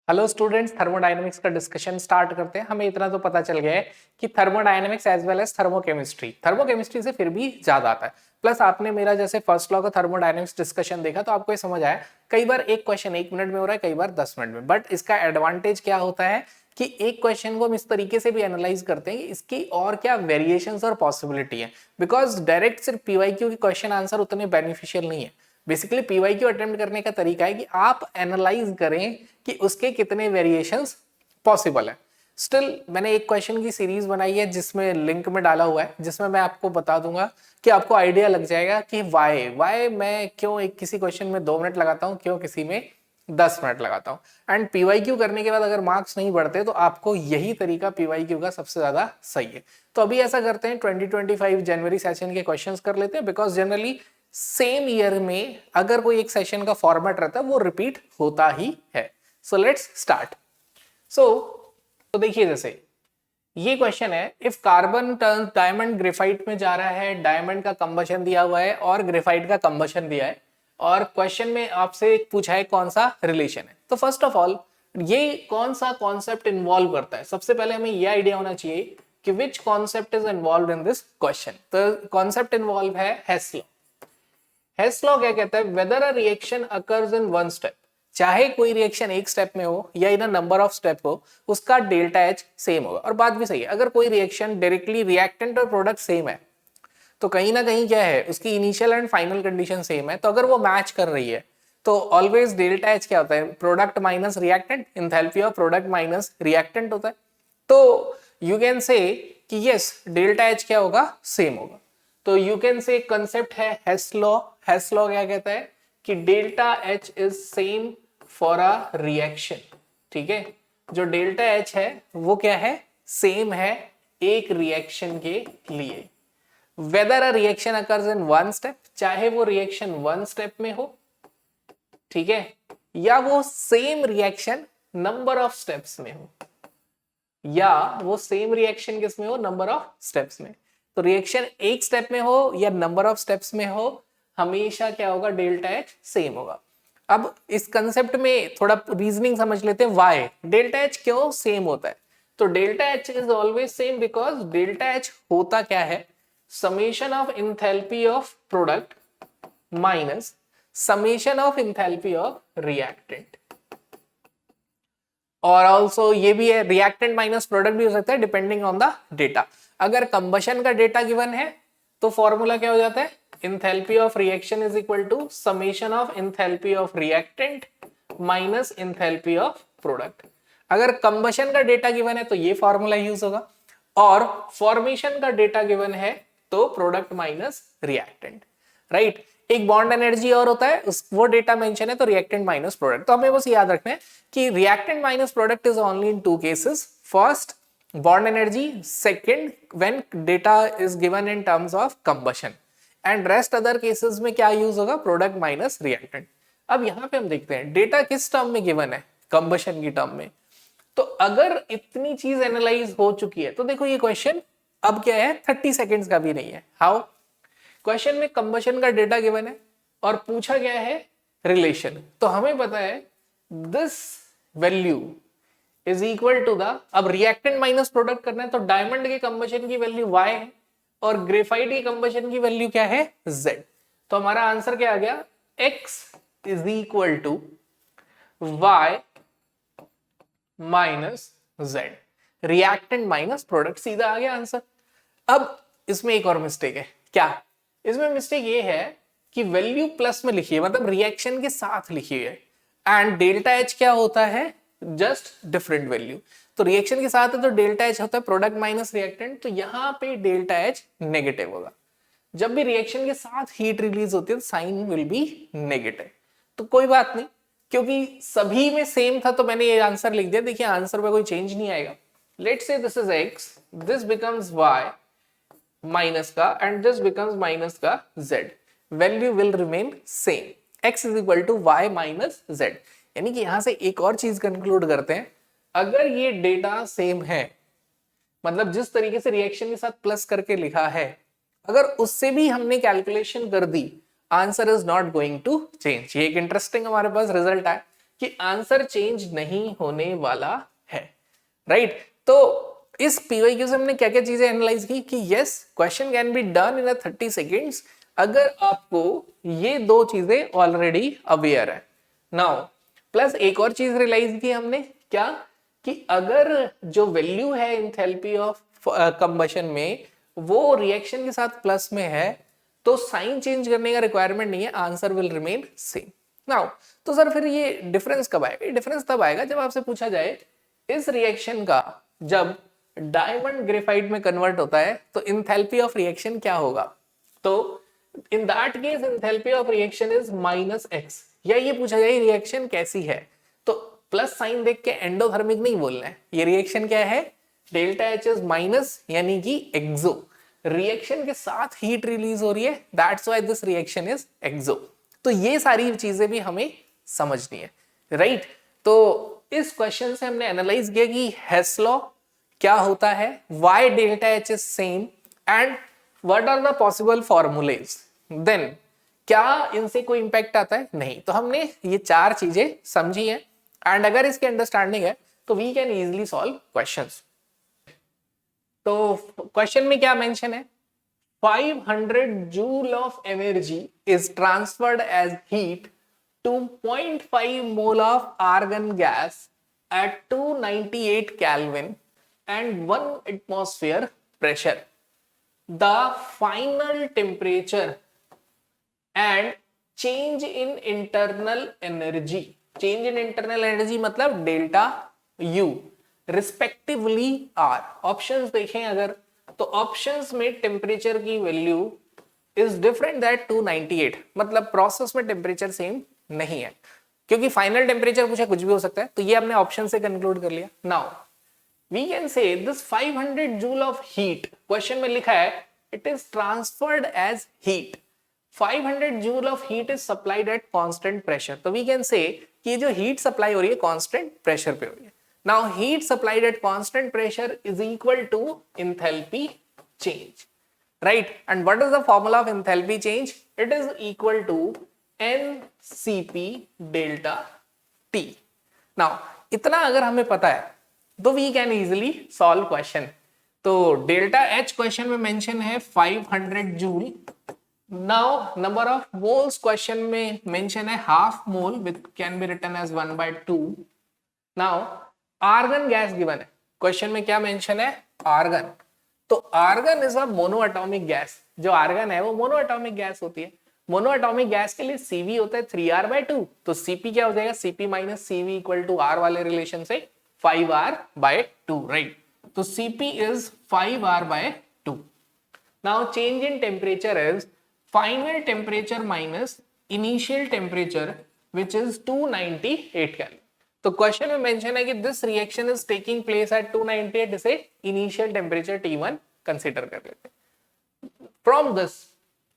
Hello students, thermodynamics का discussion start करते हैं। हमें इतना तो पता चल गया है कि thermodynamics as well as thermochemistry से फिर भी ज्यादा आता है। प्लस आपने मेरा जैसे फर्स्ट लॉ का थर्मोडायनेमिक्स डिस्कशन देखा तो आपको ये समझ आया कई बार एक क्वेश्चन 1 मिनट में हो रहा है, कई बार 10 मिनट में। बट इसका एडवांटेज क्या होता है कि एक क्वेश्चन को हम इस तरीके से भी एनालाइज करते हैं कि इसकी और क्या वेरिएशंस और पॉसिबिलिटी है। बिकॉज डायरेक्ट सिर्फ पीवाईक्यू के क्वेश्चन आंसर उतने बेनिफिशियल नहीं है। बेसिकली पीवाईक्यू अटेम्प्ट करने का तरीका है कि आप एनालाइज करें कि उसके कितने वेरिएशंस पॉसिबल है। स्टिल मैंने एक क्वेश्चन की सीरीज बनाई है जिसमें लिंक में डाला हुआ है, जिसमें मैं आपको बता दूंगा कि आपको आइडिया लग जाएगा कि वाई मैं क्यों एक किसी क्वेश्चन में 2 मिनट लगाता हूं, क्यों किसी में 10 मिनट लगाता हूं। एंड पीवाईक्यू करने के बाद अगर मार्क्स नहीं बढ़ते तो आपको यही तरीका पीवाईक्यू का सबसे ज्यादा सही है। तो अभी ऐसा करते हैं 2025 जनवरी सेशन के क्वेश्चंस कर लेते हैं। बिकॉज जनरली सेम ईयर में अगर कोई एक सेशन का फॉर्मेट रहता है वो रिपीट होता ही है। So let's start. तो देखिए, जैसे ये क्वेश्चन है, if carbon turns diamond graphite में जा रहा है, डायमंड का कंबशन दिया हुआ है और ग्रेफाइट का कंबशन दिया है, और क्वेश्चन में आपसे पूछा है कौन सा रिलेशन है। तो फर्स्ट ऑफ ऑल ये कौन सा कॉन्सेप्ट इन्वॉल्व करता है, सबसे पहले हमें ये आइडिया होना चाहिए कि विच concept is involve in this question. तो कॉन्सेप्ट इन्वॉल्व है हेस लॉ। हेस लॉ क्या कहता है, weather a reaction occurs in one step, चाहे कोई रिएक्शन एक स्टेप में हो या इन अ नंबर ऑफ स्टेप हो, उसका डेल्टा एच सेम होगा। और बात भी सही है, अगर कोई रिएक्शन डायरेक्टली रिएक्टेंट और प्रोडक्ट सेम है तो कहीं ना कहीं क्या है, उसकी initial and final condition same है। तो अगर वो मैच कर रही है तो ऑलवेज डेल्टा एच क्या होता है, product minus reactant, enthalpy of product minus reactant होता है। तो यू कैन से कि यस डेल्टा एच क्या होगा, सेम होगा। तो यू कैन से कंसेप्ट है हेस लॉ। हेस लॉ क्या कहता है कि delta H is same for a reaction. ठीक है, जो डेल्टा एच है वो क्या है, सेम है एक रिएक्शन के लिए। Weather a reaction occurs in one step, चाहे वो रिएक्शन वन स्टेप में हो, ठीक है, या वो same reaction number of steps में हो, या वो सेम रिएक्शन किस में हो, नंबर ऑफ स्टेप्स में। तो रिएक्शन एक स्टेप में हो या नंबर ऑफ स्टेप्स में हो, हमेशा क्या होगा, डेल्टा एच सेम होगा। अब इस कंसेप्ट में थोड़ा रीजनिंग समझ लेते हैं, वाई डेल्टा एच क्यों सेम होता है। तो delta H is always same because delta H होता क्या है, summation of enthalpy of product minus summation of enthalpy of reactant. और ऑल्सो ये भी है, रिएक्टेंट माइनस प्रोडक्ट भी हो सकता है डिपेंडिंग ऑन द डेटा। अगर कंबशन का डेटा गिवन है तो फॉर्मूला क्या हो जाता है, enthalpy of reaction is equal to summation of enthalpy of reactant minus enthalpy of product. अगर कंबशन का डेटा गिवन है तो ये फॉर्मूला यूज होगा, और फॉर्मेशन का डेटा गिवन है तो प्रोडक्ट माइनस रिएक्टेंट। राइट, एक बॉन्ड एनर्जी और होता है, उस वो डेटा मेंशन है तो रिएक्टेंट माइनस प्रोडक्ट। तो हमें बस याद रखना है कि reactant minus product is only in two cases, first bond energy, second when data is given in terms of combustion, and rest other cases में क्या यूज होगा, प्रोडक्ट माइनस रिएक्टेंट। अब यहां पे हम देखते हैं डेटा किस टर्म में गिवन है, कंबशन की टर्म में। तो अगर इतनी चीज एनालाइज हो चुकी है तो देखो ये क्वेश्चन अब क्या है, 30 सेकेंड्स का भी नहीं है। हाउ, क्वेश्चन में कंबशन का डेटा गिवन है और पूछा गया है रिलेशन। तो हमें पता है this value is equal to the, अब रिएक्टेंट माइनस प्रोडक्ट करना है तो डायमंड के कंबशन की वैल्यू y है और ग्रेफाइट के कंबशन की वैल्यू क्या है, z। तो हमारा आंसर क्या आ गया, x is equal to y minus z, reactant minus product, सीधा आ गया आंसर। अब इसमें एक और मिस्टेक है, क्या, इसमें मिस्टेक ये है कि वैल्यू प्लस में लिखी है, मतलब रिएक्शन के साथ लिखी है, एंड डेल्टा एच क्या होता है, जस्ट डिफरेंट वैल्यू। तो रिएक्शन के साथ है तो डेल्टा एच होता है प्रोडक्ट माइनस रिएक्टेंट, तो यहां पे डेल्टा एच नेगेटिव होगा। जब भी रिएक्शन के साथ हीट रिलीज होती है तो साइन विल बी नेगेटिव। तो कोई बात नहीं, क्योंकि सभी में सेम था तो मैंने ये आंसर लिख दिया। देखिए आंसर में कोई चेंज नहीं आएगा। Let's say this is x, this becomes y minus का, एंड दिस बिकम्स माइनस का z, value will remain same, x is equal to y minus z। यानी कि यहां से एक और चीज कंक्लूड करते हैं, अगर ये डेटा सेम है, मतलब जिस तरीके से रिएक्शन के साथ प्लस करके लिखा है, अगर उससे भी हमने कैलकुलेशन कर दी, answer is not going to change. ये एक इंटरेस्टिंग हमारे पास रिजल्ट है कि आंसर चेंज नहीं होने वाला है, राइट। तो इस पीवाईक्यू से हमने क्या क्या चीजें एनालाइज की कि yes question can be done in 30 seconds अगर आपको ये दो चीजें ऑलरेडी अवेयर है। नाउ प्लस एक और चीज रियलाइज की हमने, क्या कि अगर जो वैल्यू है एंथैल्पी ऑफ कंबशन में वो रिएक्शन के साथ प्लस में है तो साइन चेंज करने का रिक्वायरमेंट नहीं है, answer will remain same. Now तो सर फिर ये डिफरेंस कब आएगा? डिफरेंस तब आएगा जब आपसे पूछा जाए इस रिएक्शन का जब डायमंड ग्रेफाइट में कन्वर्ट होता है तो एंथैल्पी ऑफ रिएक्शन क्या होगा। तो in that case enthalpy of reaction is -x, या ये पूछा जाए रिएक्शन कैसी है तो प्लस साइन देख के एंडोथर्मिक नहीं बोलना है, ये रिएक्शन क्या है डेल्टा एच इज माइनस यानी कि एक्सो, रिएक्शन के साथ हीट रिलीज हो रही है, that's why this reaction is exo. तो ये सारी चीजें भी हमें समझनी है, राइट। तो इस क्वेश्चन से हमने एनालाइज किया कि हेस लॉ क्या होता है, why delta H is same and what are the possible formulae, then क्या इनसे कोई इंपैक्ट आता है, नहीं। तो हमने ये चार चीजें समझी है एंड अगर इसकी अंडरस्टैंडिंग है तो we can easily solve questions. तो क्वेश्चन में क्या मेंशन है, 500 joule of energy is transferred as heat to 0.5 mole of argon gas at 298 Kelvin and 1 atmosphere pressure. The final temperature and change in internal energy. Change in internal energy मतलब delta U respectively are. Options देखें अगर तो options में temperature की value is different that 298, मतलब process में temperature same नहीं है, क्योंकि फाइनल टेम्परेचर पूछा कुछ भी हो सकता है, तो ये हमने ऑप्शन से कंक्लूड कर लिया। Now we can say this 500 joule of heat, question में लिखा है it is transferred as heat, 500 joule of heat is supplied at constant pressure, तो वी कैन से कि ये जो हीट सप्लाई हो रही है कांस्टेंट प्रेशर पे हो रही है। Now heat supplied at constant pressure is equal to enthalpy change, right? And what is the formula of enthalpy change? It is equal to NCP delta T. Now इतना अगर हमें पता है तो we can easily solve question. तो delta H question में mention है 500 joule. Now number of moles question में मेंशन है half mole which can be written as 1/2. Now argon gas given है, क्वेश्चन में क्या मेंशन है आर्गन, तो argon is a monoatomic gas, जो आर्गन है वो मोनोएटॉमिक गैस होती है, मोनोएटॉमिक गैस के लिए Cv होता है 3r/2, तो Cp क्या हो जाएगा Cp minus Cv equal to R वाले रिलेशन से 5r/2, राइट। तो Cp इज 5r/2। Now change in temperature is final temperature minus initial temperature which is 298 kelvin. तो क्वेश्चन में मेंशन है कि this reaction is taking place at 298, इसे initial temperature T1 consider कर लेते हैं। फ्रॉम दिस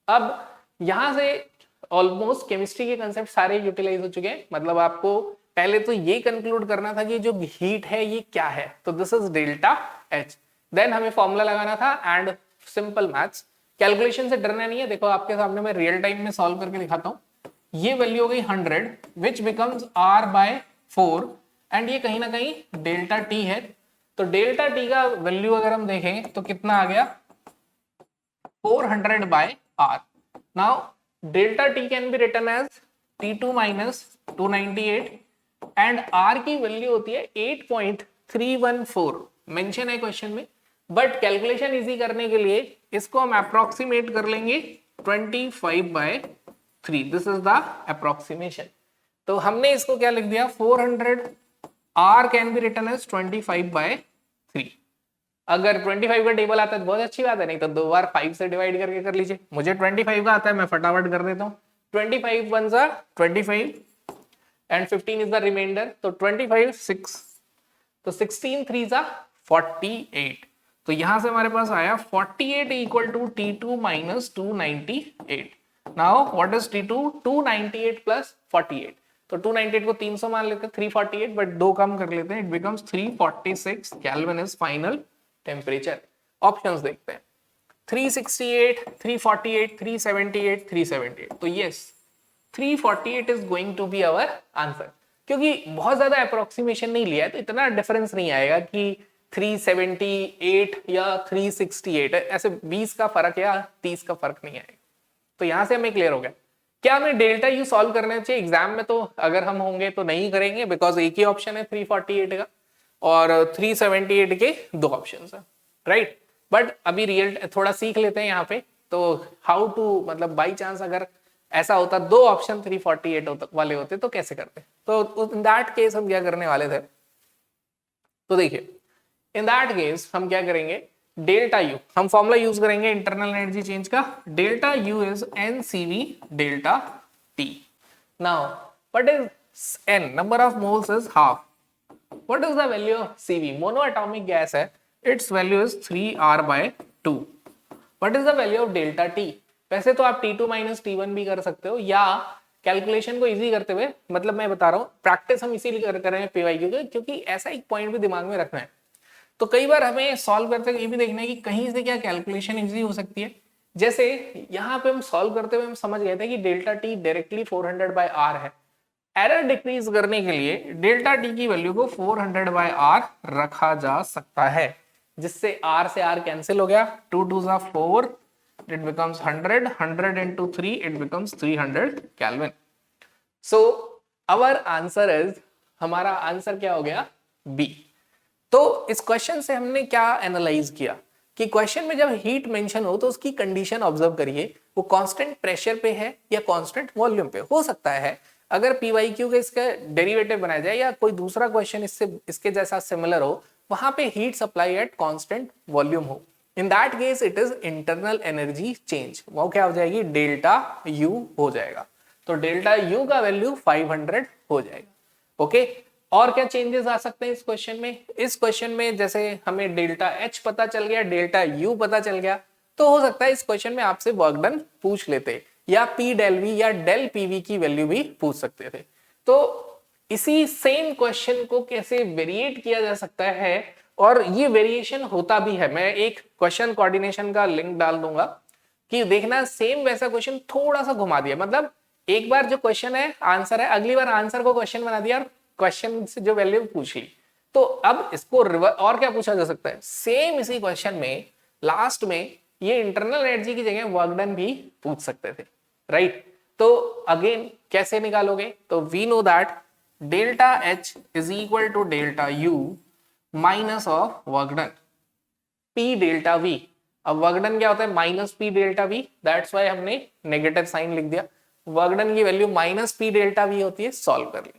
अब यहां से ऑलमोस्ट केमिस्ट्री के कंसेप्ट सारे यूटिलाइज हो चुके हैं, मतलब आपको पहले तो ये कंक्लूड करना था कि जो हीट है ये क्या है, तो this is delta H, then हमें फॉर्मूला लगाना था एंड सिंपल मैथ्स, कैलकुलेशन से डरना नहीं है। देखो आपके सामने मैं रियल टाइम में सॉल्व करके दिखाता हूँ। ये वैल्यू हो गई 100 विच बिकम्स R/4 एंड ये कहीं ना कहीं डेल्टा टी है, तो डेल्टा टी का वैल्यू अगर हम देखें तो कितना आ गया 400/R। Now delta T can be written as T2 minus 298 and R की वैल्यू होती है 8.314, मेंशन है क्वेश्चन में, बट कैलकुलेशन इजी करने के लिए इसको हम अप्रोक्सीमेट कर लेंगे 25/3, दिस इज द अप्रोक्सीमेशन। तो हमने इसको क्या लिख दिया 400, R can be written as 25/3। अगर 25 का टेबल आता है तो बहुत अच्छी बात है, नहीं तो 2 बार 5 से डिवाइड करके कर लीजिए। मुझे 25 का आता है, मैं फटाफट कर देता हूँ। 25 1 जा 25 एंड 15 इज द रिमाइंडर, तो 25 6, तो 16 3 जा 48, तो यहां से हमारे पास आया 48 equal to T2 minus 298। Now what is T2? 298 plus 48, तो 298 को 300 मान लेते हैं, 348, बट 2 कम कर लेते हैं, it becomes 346 kelvin is final temperature. Options देखते हैं, 368, 348, 378, 378, तो yes 348 is going to be our answer. क्योंकि बहुत ज्यादा अप्रोक्सीमेशन नहीं लिया है तो इतना डिफरेंस नहीं आएगा कि 378 या 368, ऐसे 20 का फर्क या 30 का फर्क नहीं आएगा। तो यहां से हमें क्लियर हो गया। क्या हमें डेल्टा यू सॉल्व करना चाहिए एग्जाम में? तो अगर हम होंगे तो नहीं करेंगे, बिकॉज एक ही ऑप्शन है 348 का और 378 के दो ऑप्शन है, राइट। बट अभी रियल थोड़ा सीख लेते हैं यहाँ पे, तो हाउ टू, मतलब बाई चांस अगर ऐसा होता दो ऑप्शन 348 वाले होते तो कैसे करते। तो इन दैट केस हम क्या करने वाले थे, तो देखिए इन दैट केस हम क्या करेंगे, डेल्टा यू हम फॉर्मूला यूज करेंगे इंटरनल एनर्जी चेंज का। Delta U is NCV delta T। Now what is N, number of moles is half. What is the value of CV, monoatomic gas है, it's value is 3R/2। What is the value of delta T? वैसे तो आप T2 - T1 भी कर सकते हो, या calculation को इजी करते हुए, मतलब मैं बता रहा हूँ प्रैक्टिस हम इसीलिए कर रहे हैं PYQ के, क्योंकि ऐसा एक पॉइंट भी दिमाग में रखना है। तो कई बार हमें सॉल्व करते हुए ये भी देखना है कि कहीं से क्या कैलकुलेशन इजी हो सकती है। जैसे यहाँ पे हम सॉल्व करते हुए हम समझ गए थे कि डेल्टा T डायरेक्टली 400/R है। एरर डिक्रीज करने के लिए डेल्टा T की वैल्यू को 400/R रखा जा सकता है, जिससे R से R कैंसिल हो गया, 2 2 4, it becomes 100, 100 into 3, it becomes 300 Kelvin. So our answer is, हमारा आंसर क्या हो गया, B। तो इस क्वेश्चन से हमने क्या एनालाइज किया कि क्वेश्चन में जब हीट मेंशन हो तो उसकी कंडीशन ऑब्जर्व करिए, वो कांस्टेंट प्रेशर पे है या कांस्टेंट वॉल्यूम पे। हो सकता है अगर PYQ के इसका डेरिवेटिव बनाया जाए या कोई दूसरा क्वेश्चन इसके जैसा सिमिलर हो, वहां पे heat supply at constant volume हो, in that case it is internal energy change. वो क्या हो जाएगी, डेल्टा यू हो जाएगा। तो डेल्टा यू का वैल्यू 500 हो जाएगा। ओके, और क्या चेंजेस आ सकते हैं इस क्वेश्चन में? इस क्वेश्चन में जैसे हमें डेल्टा एच पता चल गया, डेल्टा यू पता चल गया, तो हो सकता है इस क्वेश्चन में आपसे वर्क डन पूछ लेते, या पी डेल वी या डेल पीवी की वैल्यू भी पूछ सकते थे। तो इसी सेम क्वेश्चन को कैसे वेरिएट किया जा सकता है, और ये वेरिएशन होता भी है। मैं एक क्वेश्चन कोऑर्डिनेशन का लिंक डाल दूंगा कि देखना, सेम वैसा क्वेश्चन थोड़ा सा घुमा दिया, मतलब एक बार जो क्वेश्चन है आंसर है, अगली बार आंसर को क्वेश्चन बना दिया और क्वेश्चन से जो वैल्यू पूछ ली। तो अब इसको और क्या पूछा जा सकता है, सेम इसी क्वेश्चन में लास्ट में ये इंटरनल एनर्जी की जगह वर्क डन भी पूछ सकते थे, राइट। तो अगेन कैसे निकालोगे, तो we know that delta H is equal to delta U minus of work done P delta V. अब वर्क डन क्या होता है, minus P delta V, that's why हमने नेगेटिव साइन लिख दिया। वर्क डन की वैल्यू माइनस पी डेल्टा वी होती है, सॉल्व कर लेंगे।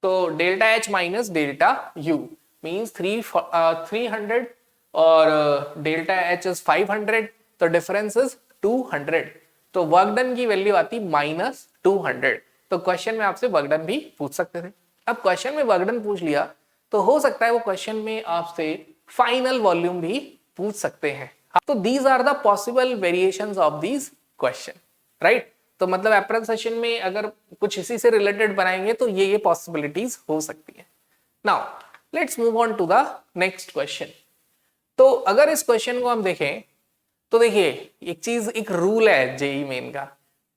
तो delta H minus delta U means 300 और डेल्टा एच इज 500, तो डिफरेंस इज 200। तो वर्क डन की वैल्यू आती -200। तो क्वेश्चन में आपसे वर्क डन भी पूछ सकते थे। अब क्वेश्चन में वर्क डन पूछ लिया तो हो सकता है वो क्वेश्चन में आपसे फाइनल वॉल्यूम भी पूछ सकते हैं। तो these are the possible variations of these question, right. तो मतलब अप्रैल सेशन में अगर कुछ इसी से रिलेटेड बनाएंगे तो ये पॉसिबिलिटीज हो सकती है। Now let's move on to the next question. तो अगर इस क्वेश्चन को हम देखें तो देखिए एक चीज, एक रूल है जेई मेन का,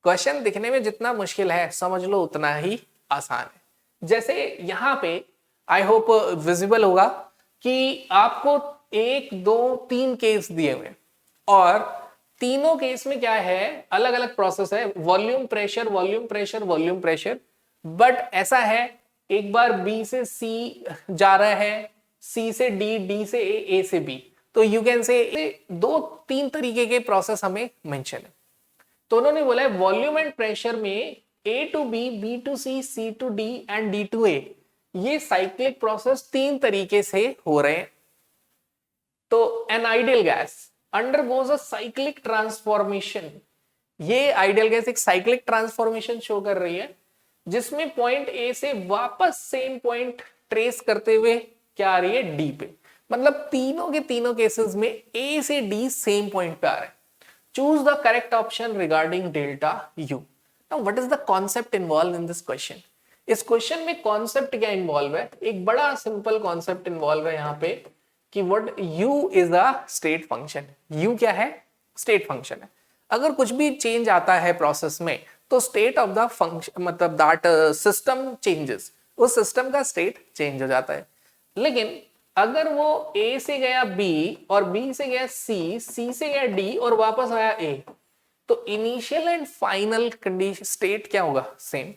क्वेश्चन दिखने में जितना मुश्किल है समझ लो उतना ही आसान है। जैसे यहाँ पे आई होप विजिबल होगा कि आपको 1 2 3 केस दिए हुए, और तीनों केस में क्या है, अलग अलग प्रोसेस है, volume pressure volume pressure volume pressure. But ऐसा है एक बार बी से सी जा रहा है, सी से डी, डी से ए से बी, तो यू कैन से 2-3 तरीके के प्रोसेस हमें मेंशन है। तो उन्होंने बोला है वॉल्यूम एंड प्रेशर में A to B, B to C, C to D and D to A, ये साइक्लिक प्रोसेस 3 तरीके से हो रहे हैं। तो an ideal gas undergoes a cyclic transformation, ये आइडियल गैस एक साइक्लिक ट्रांसफॉर्मेशन शो कर रही है, जिसमें पॉइंट ए से वापस सेम पॉइंट ट्रेस करते हुए क्या आ रही है, डी पे। मतलब तीनों के तीनों केसेस में ए से डी सेम पॉइंट पे आ रहे हैं। Choose the correct option regarding delta U. Now what is the concept involve in this question? इस क्वेश्चन में कॉन्सेप्ट क्या इन्वॉल्व है, एक बड़ा सिंपल कॉन्सेप्ट इन्वॉल्व है यहाँ पे कि what you is a state function. You क्या है, स्टेट फंक्शन है। अगर कुछ भी चेंज आता है प्रोसेस में तो स्टेट ऑफ द फंक्शन, मतलब दैट सिस्टम चेंजेस, उस सिस्टम का स्टेट चेंज हो जाता है। लेकिन अगर वो A से गया B और B से गया C, C से गया D और वापस आया A, तो initial and final condition state क्या होगा? सेम।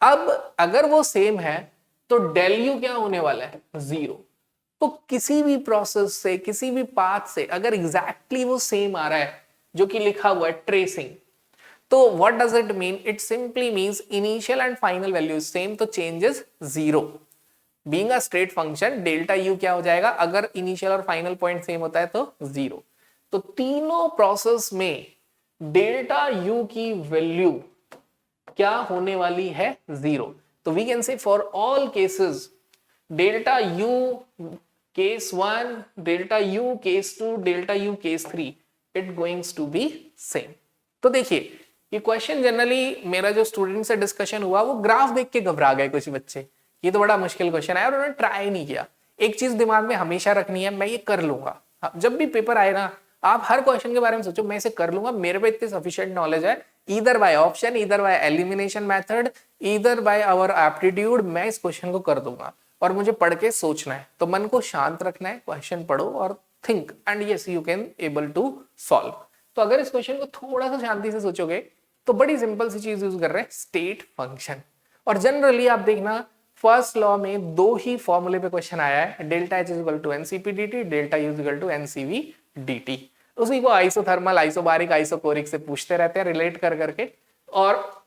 अब अगर वो सेम है तो डेल यू क्या होने वाला है? 0। तो किसी भी प्रोसेस से, किसी भी पाथ से अगर एग्जैक्टली वो सेम आ रहा है जो कि लिखा हुआ है ट्रेसिंग, तो what does it mean? It simply means initial and final value same, तो change is 0। Being a state function delta U क्या हो जाएगा? अगर इनिशियल और फाइनल पॉइंट सेम होता है तो 0। तो तीनों प्रोसेस में डेल्टा यू की वैल्यू क्या होने वाली है? 0। तो we can say for all cases delta U case 1, delta U case 2, delta U case 3, it goings to be same. तो देखिए ये क्वेश्चन जनरली मेरा जो स्टूडेंट से डिस्कशन हुआ वो ग्राफ देख के घबरा गए कुछ बच्चे, ये तो बड़ा मुश्किल क्वेश्चन है और उन्होंने ट्राई नहीं किया। एक चीज दिमाग में हमेशा रखनी है, मैं ये कर लूंगा। जब भी पेपर आए ना, आप हर क्वेश्चन के बारे में सोचो मैं इसे कर लूंगा, मेरे पे इतनी सफिशिएंट नॉलेज है, either by option, either by elimination method, either by our aptitude, मैं इस क्वेश्चन को कर दूंगा। और मुझे पढ़ के सोचना है, तो मन को शांत रखना है, क्वेश्चन पढ़ो और think and yes you can able to solve. तो अगर इस क्वेश्चन को थोड़ा सा शांति से सोचोगे तो बड़ी सिंपल सी चीज यूज कर रहे हैं, स्टेट फंक्शन। और जनरली आप देखना फर्स्ट लॉ में दो ही फॉर्मूले पे क्वेश्चन आया है, delta H is equal to nCp dT, delta U is equal to nCv dT. उसी को आइसोथर्मल, आइसोबारिक, आइसोकोरिक से पूछते रहते हैं रिलेट कर करके, और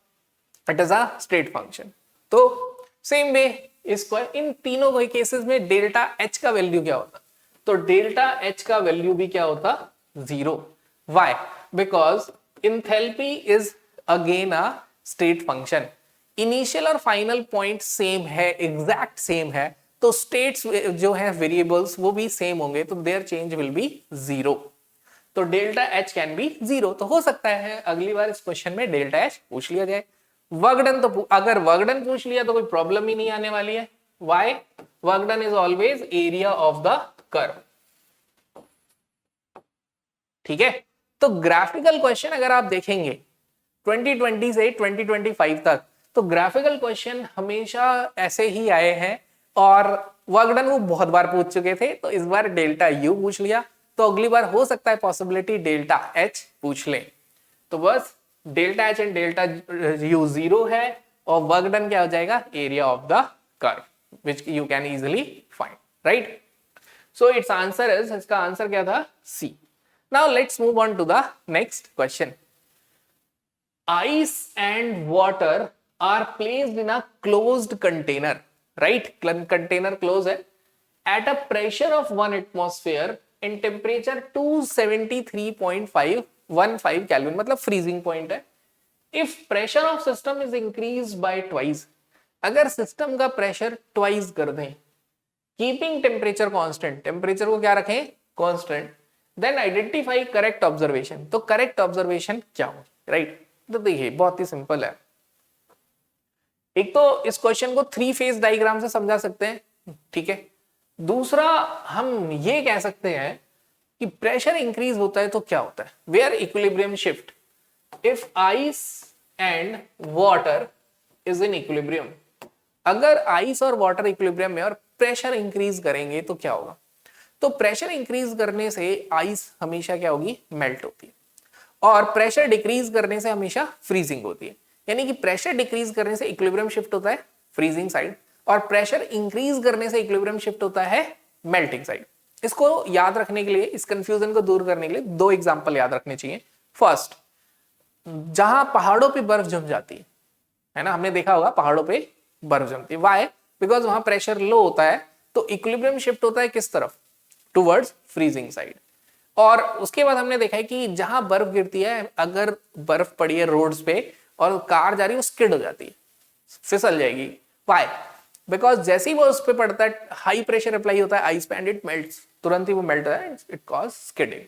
it is a state function. तो सेम वे इसको इन तीनों के केसेस में डेल्टा एच का वैल्यू क्या होता? तो डेल्टा एच का वैल्यू भी क्या होता? 0। Why? Because enthalpy is again a state function. Initial और फाइनल पॉइंट सेम है, एग्जैक्ट सेम है, तो स्टेट्स जो है वेरिएबल्स वो भी सेम होंगे, तो देयर चेंज विल बी 0। तो डेल्टा एच कैन बी 0। तो हो सकता है अगली बार इस क्वेश्चन में डेल्टा एच पूछ लिया जाए। वर्क डन, तो अगर वर्क डन पूछ लिया तो कोई प्रॉब्लम ही नहीं आने वाली है। Why? Work done is always area of the curve. ठीक है, तो ग्राफिकल क्वेश्चन अगर आप देखेंगे 2020 से 2025 तक, तो ग्राफिकल क्वेश्चन हमेशा ऐसे ही आए हैं और वर्क डन वो बहुत बार पूछ चुके थे, तो इस बार डेल्टा यू पूछ लिया, तो अगली बार हो सकता है पॉसिबिलिटी डेल्टा एच पूछ ले। तो बस delta H and delta U 0 है और वर्क डन क्या हो जाएगा? Area of the curve, which you can easily find, right? So it's answer is, इसका आंसर क्या था? C. Now let's move on to the next question. ice and water are placed in a closed container, right? Container close है, at a pressure of 1 atmosphere and temperature 273.515 Kelvin, मतलब freezing point है। If pressure of system is increased by twice, अगर system का pressure twice कर दें, keeping temperature constant, temperature को क्या रखें? Constant, then identify correct observation. तो करेक्ट ऑब्जर्वेशन क्या हो, राइट? तो देखिए बहुत ही सिंपल है। एक तो इस क्वेश्चन को 3 फेज डायग्राम से समझा सकते हैं, ठीक है। दूसरा हम ये कह सकते हैं कि प्रेशर इंक्रीज होता है तो क्या होता है? Where equilibrium shift, if ice and water is in equilibrium. अगर आइस और वाटर इक्विलिब्रियम में और प्रेशर इंक्रीज करेंगे तो क्या होगा? तो प्रेशर इंक्रीज करने से आइस हमेशा क्या होगी? मेल्ट होती है, और प्रेशर डिक्रीज करने से हमेशा फ्रीजिंग होती है। यानी कि प्रेशर डिक्रीज करने से इक्विलिब्रियम शिफ्ट होता है फ्रीजिंग साइड, और प्रेशर इंक्रीज करने से इक्विलिब्रियम शिफ्ट होता है मेल्टिंग साइड। इसको याद रखने के लिए, इस कंफ्यूजन को दूर करने के लिए 2 एग्जांपल याद रखने चाहिए। फर्स्ट, जहां पहाड़ों पे बर्फ जम जाती है ना, हमने देखा होगा पहाड़ों पे बर्फ जमती है। व्हाई? बिकॉज वहां प्रेशर लो होता है, तो इक्विलिब्रियम शिफ्ट होता है किस तरफ? Towards freezing side. और उसके बाद हमने देखा है कि जहां बर्फ गिरती है, अगर बर्फ पड़ी है रोड्स पे और कार जा रही है, वो स्किड हो जाती है, फिसल जाएगी। व्हाई? बिकॉज जैसे ही वो उस पे पड़ता है, हाई प्रेशर अप्लाई होता है आइस पे एंड इट मेल्ट्स, तुरंत ही वो मेल्ट होता है, इट कॉज स्किडिंग,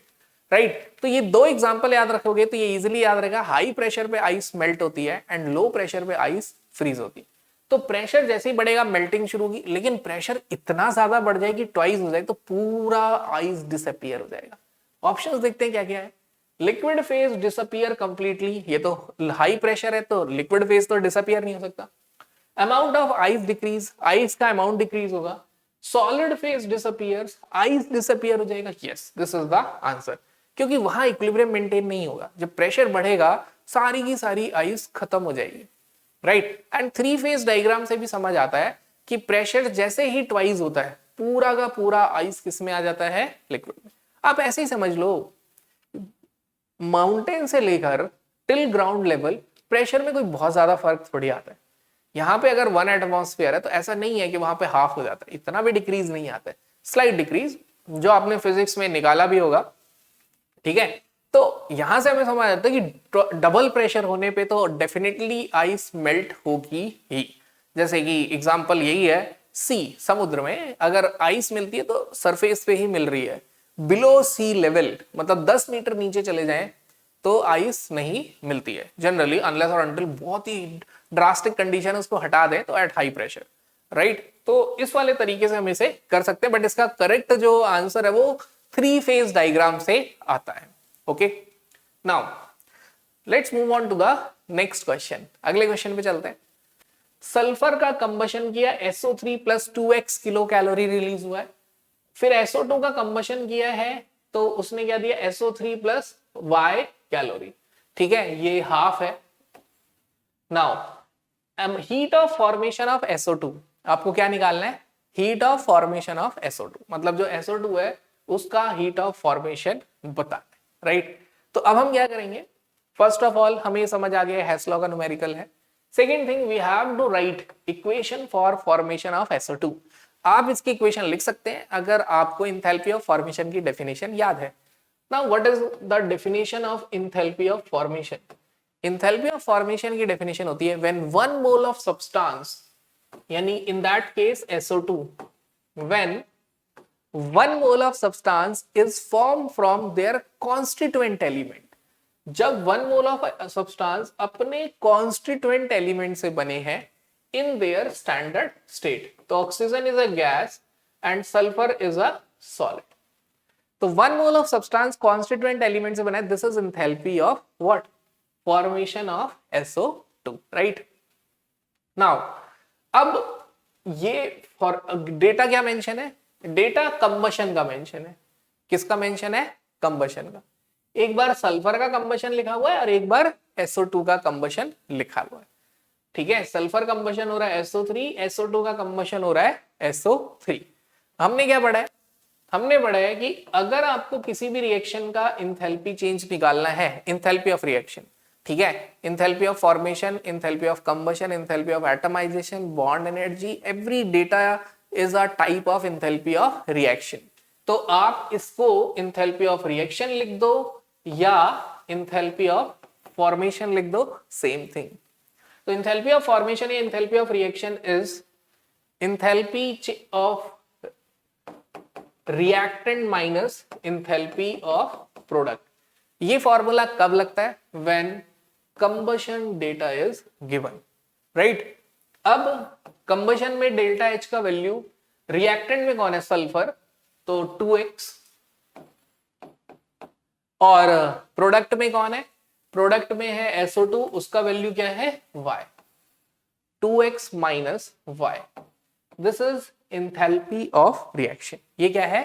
राइट? तो ये 2 एग्जांपल याद रखोगे तो ये इजीली याद रहेगा। हाई प्रेशर पे आइस मेल्ट होती है एंड लो प्रेशर पे आइस फ्रीज होती है। तो प्रेशर जैसे ही बढ़ेगा मेल्टिंग शुरू होगी, लेकिन प्रेशर इतना ज्यादा बढ़ जाए कि ट्वाइस हो जाए तो पूरा आइस डिसअपीयर हो जाएगा। ऑप्शंस देखते हैं क्या क्या है। लिक्विड फेज डिसअपीयर कंप्लीटली, ये तो हाई प्रेशर है तो लिक्विड फेज तो डिसअपीयर नहीं हो सकता। Amount of ice decrease, ice का अमाउंट डिक्रीज होगा, solid phase disappears, ice disappear हो जाएगा। Yes, this is the answer, क्योंकि वहां इक्विलिब्रियम मेंटेन नहीं होगा। जब प्रेशर बढ़ेगा सारी की सारी आइस खत्म हो जाएगी, right. And three phase diagram से भी समझ आता है कि प्रेशर जैसे ही ट्वाइस होता है पूरा का पूरा आइस किस में आ जाता है, लिक्विड में। आप ऐसे ही समझ लो, माउंटेन से लेकर टिल ग्राउंड लेवल प्रेशर में कोई बहुत ज्यादा फर्क थोड़ी आता है। यहाँ पे अगर 1 एटमॉस्फेयर है तो ऐसा नहीं है कि वहां पे हाफ हो जाता है, इतना भी डिक्रीज नहीं आता है, स्लाइट डिक्रीज, जो आपने फिजिक्स में निकाला भी होगा, ठीक है। तो यहां से हमें समझ आता है कि डबल प्रेशर होने पे तो डेफिनेटली आइस मेल्ट होगी ही। जैसे कि एग्जांपल यही है, सी, समुद्र में अगर आइस मिलती है तो सरफेस पे ही मिल रही है, बिलो सी लेवल मतलब 10 मीटर नीचे चले जाएं तो आइस नहीं मिलती है जनरली, अनलेस और अनटिल बहुत ही ड्रास्टिक कंडीशन है उसको हटा दें तो एट हाई प्रेशर, राइट। तो इस वाले तरीके से हम इसे कर सकते हैं, बट इसका करेक्ट जो आंसर है वो थ्री फेज डायग्राम से आता है। Okay, now let's move on to the next question. अगले क्वेश्चन पे चलते हैं। सल्फर का कंबशन किया, SO3 plus 2x kilo calorie release हुआ है। फिर SO2 का कंबशन किया है तो उसने क्या दिया, SO3 प्लस y कैलोरी, ठीक है, ये हाफ है। Now heat of formation of SO2, आपको क्या निकालना है, heat of formation of SO2, मतलब जो SO2 है उसका हीट ऑफ फॉर्मेशन बताना है, राइट। तो अब हम क्या करेंगे, फर्स्ट ऑफ ऑल हमें समझ आ गया हेस लॉ का न्यूमेरिकल है। Second thing, we have to write equation for formation of SO2। आप इसकी इक्वेशन लिख सकते हैं अगर आपको इंथैल्पी ऑफ फॉर्मेशन की डेफिनेशन याद है। Now what is the definition of enthalpy of formation? Enthalpy of formation की डेफिनेशन होती है व्हेन 1 मोल ऑफ सब्सटेंस, यानी in that case SO2, when 1 mole of substance is form from their constituent element, जब 1 mole of substance अपने constituent element से बने हैं इन their standard state, तो oxygen is a gas and sulphur is a solid. तो 1 mole of substance constituent element से बना है, this is enthalpy of what, formation of SO2, right. Now अब ये फॉर डेटा क्या मेंशन है, डेटा कंबशन का मेंशन है। किसका मेंशन है, कंबशन का। एक बार सल्फर का कंबशन लिखा हुआ है और एक बार SO2 का कंबशन लिखा हुआ है, ठीक है। सल्फर कंबशन हो रहा है SO3, SO2 का कंबशन हो रहा है SO3। हमने क्या पढ़ा है, हमने पढ़ा है कि अगर आपको किसी भी रिएक्शन का इंथैल्पी चेंज निकालना है, इंथैल्पी ऑफ रिएक्शन, ठीक है, enthalpy of formation, enthalpy of combustion, enthalpy of atomization, bond energy, every data is a type of enthalpy of reaction. तो आप इसको इंथैल्पी ऑफ रिएक्शन लिख दो या इंथैल्पी ऑफ फॉर्मेशन लिख दो, सेम थिंग। तो इंथैल्पी ऑफ फॉर्मेशन या enthalpy of reaction is enthalpy of reactant minus enthalpy of product. ये फॉर्मूला कब लगता है, when combustion data is given, right. अब कंबशन में डेल्टा H का वैल्यू, रिएक्टेंट में कौन है, सल्फर, तो 2x, और प्रोडक्ट में कौन है, प्रोडक्ट में है SO2, उसका वैल्यू क्या है, y, 2x minus y। This is enthalpy of reaction. ये क्या है,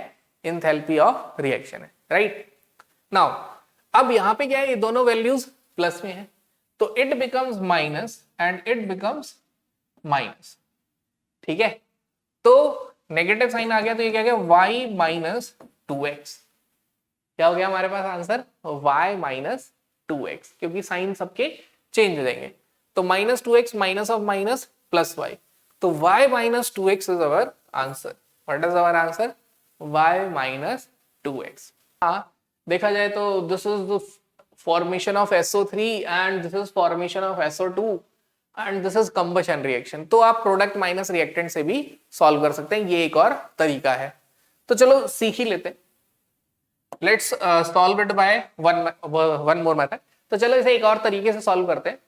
इंथैल्पी ऑफ रिएक्शन है, राइट। नाउ अब यहां पे क्या है, ये दोनों वैल्यूज प्लस में है तो it becomes minus and it becomes minus, ठीक है। तो नेगेटिव साइन आ गया तो ये क्या गया, y माइनस 2x। क्या हो गया हमारे पास आंसर, y माइनस 2x, क्योंकि साइन सबके चेंज हो जाएंगे। तो minus 2x minus of minus plus y, तो y minus 2x is our answer. What is our answer, y minus 2x। हाँ, देखा जाए तो this is the formation of SO3 and this is formation of SO2 and this is combustion reaction. तो आप product minus reactant से भी solve कर सकते हैं, ये एक और तरीका है। तो चलो सीख ही लेते हैं, let's solve it by one more method. तो चलो इसे एक और तरीके से सॉल्व करते हैं।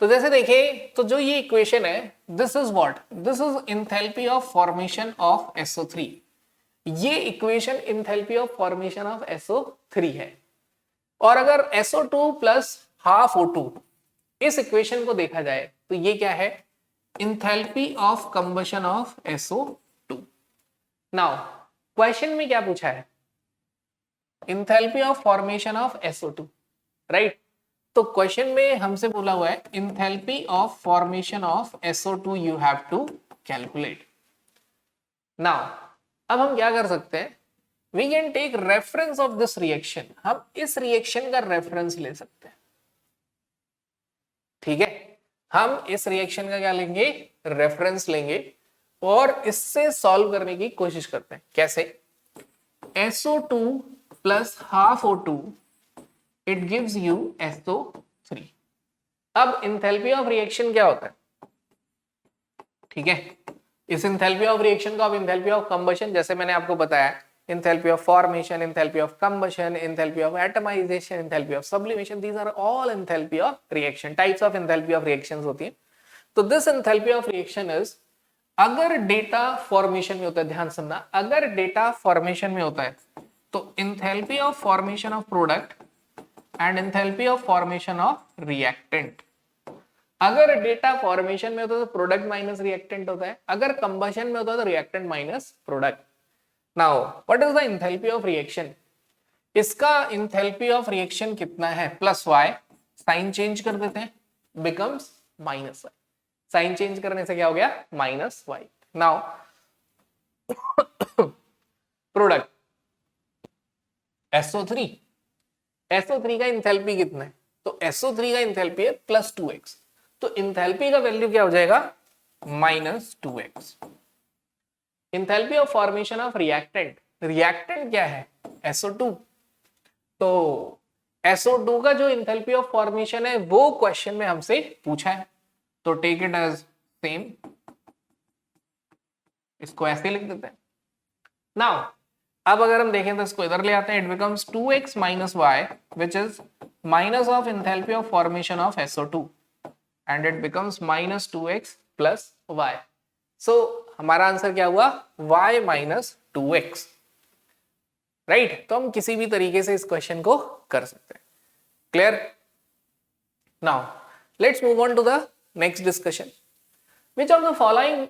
तो जैसे देखिए, तो जो ये इक्वेशन है, this is what, this is enthalpy of formation of SO3। ये equation enthalpy of formation of SO3 है। और अगर SO2 प्लस हाफ O2 इस इक्वेशन को देखा जाए तो ये क्या है, enthalpy of combustion of SO2। Now question में क्या पूछा है, enthalpy of formation of SO2, right. तो क्वेश्चन में हमसे बोला हुआ है enthalpy of formation of SO2 you have to calculate. Now अब हम क्या कर सकते हैं, we can take reference of this reaction, हम इस रिएक्शन का रेफरेंस ले सकते हैं, ठीक है। हम इस रिएक्शन का क्या लेंगे, रेफरेंस लेंगे और इससे सॉल्व करने की कोशिश करते हैं। कैसे, SO2 plus half O2 it gives you SO3। अब इंथैल्पी ऑफ रिएक्शन क्या होता है, ठीक है। इस इंथैल्पी ऑफ रिएक्शन को आप इंथैल्पी ऑफ कंबशन, जैसे मैंने आपको बताया, enthalpy of formation, enthalpy of combustion, enthalpy of atomization, enthalpy of sublimation, these are all enthalpy of reaction, types of enthalpy of reactions होती है। तो this enthalpy of reaction is, अगर data formation में होता है, ध्यान सुनना, अगर डेटा फॉर्मेशन में होता है तो enthalpy of formation of product and enthalpy of formation of reactant। अगर डेटा फॉर्मेशन में होता है तो प्रोडक्ट माइनस रिएक्टेंट होता है, अगर कंबशन में होता है तो reactant minus product. Now, what is the enthalpy of reaction? इसका enthalpy of reaction कितना है, प्लस y, साइन चेंज कर देते हैं, becomes minus y, sign change करने से क्या हो गया, minus y। Now, product SO3, SO3 का इंथैल्पी कितना है, तो SO3 का इंथैल्पी है प्लस 2x, तो इंथैल्पी का वैल्यू क्या हो जाएगा, minus 2x। Enthalpy of formation of reactant, reactant क्या है, SO2, तो SO2 का जो इंथैल्पी ऑफ फॉर्मेशन है वो क्वेश्चन में हमसे पूछा है, तो टेक इट एज सेम, इसको ऐसे लिख देते हैं। नाउ अब अगर हम देखें तो इसको इधर ले आते हैं, it becomes 2x minus y which is minus of enthalpy of formation of SO2 and it becomes minus 2x plus y। सो हमारा आंसर क्या हुआ, y माइनस 2x, राइट। तो हम किसी भी तरीके से इस क्वेश्चन को कर सकते हैं। Clear. Now let's move on to the next discussion. Which of the following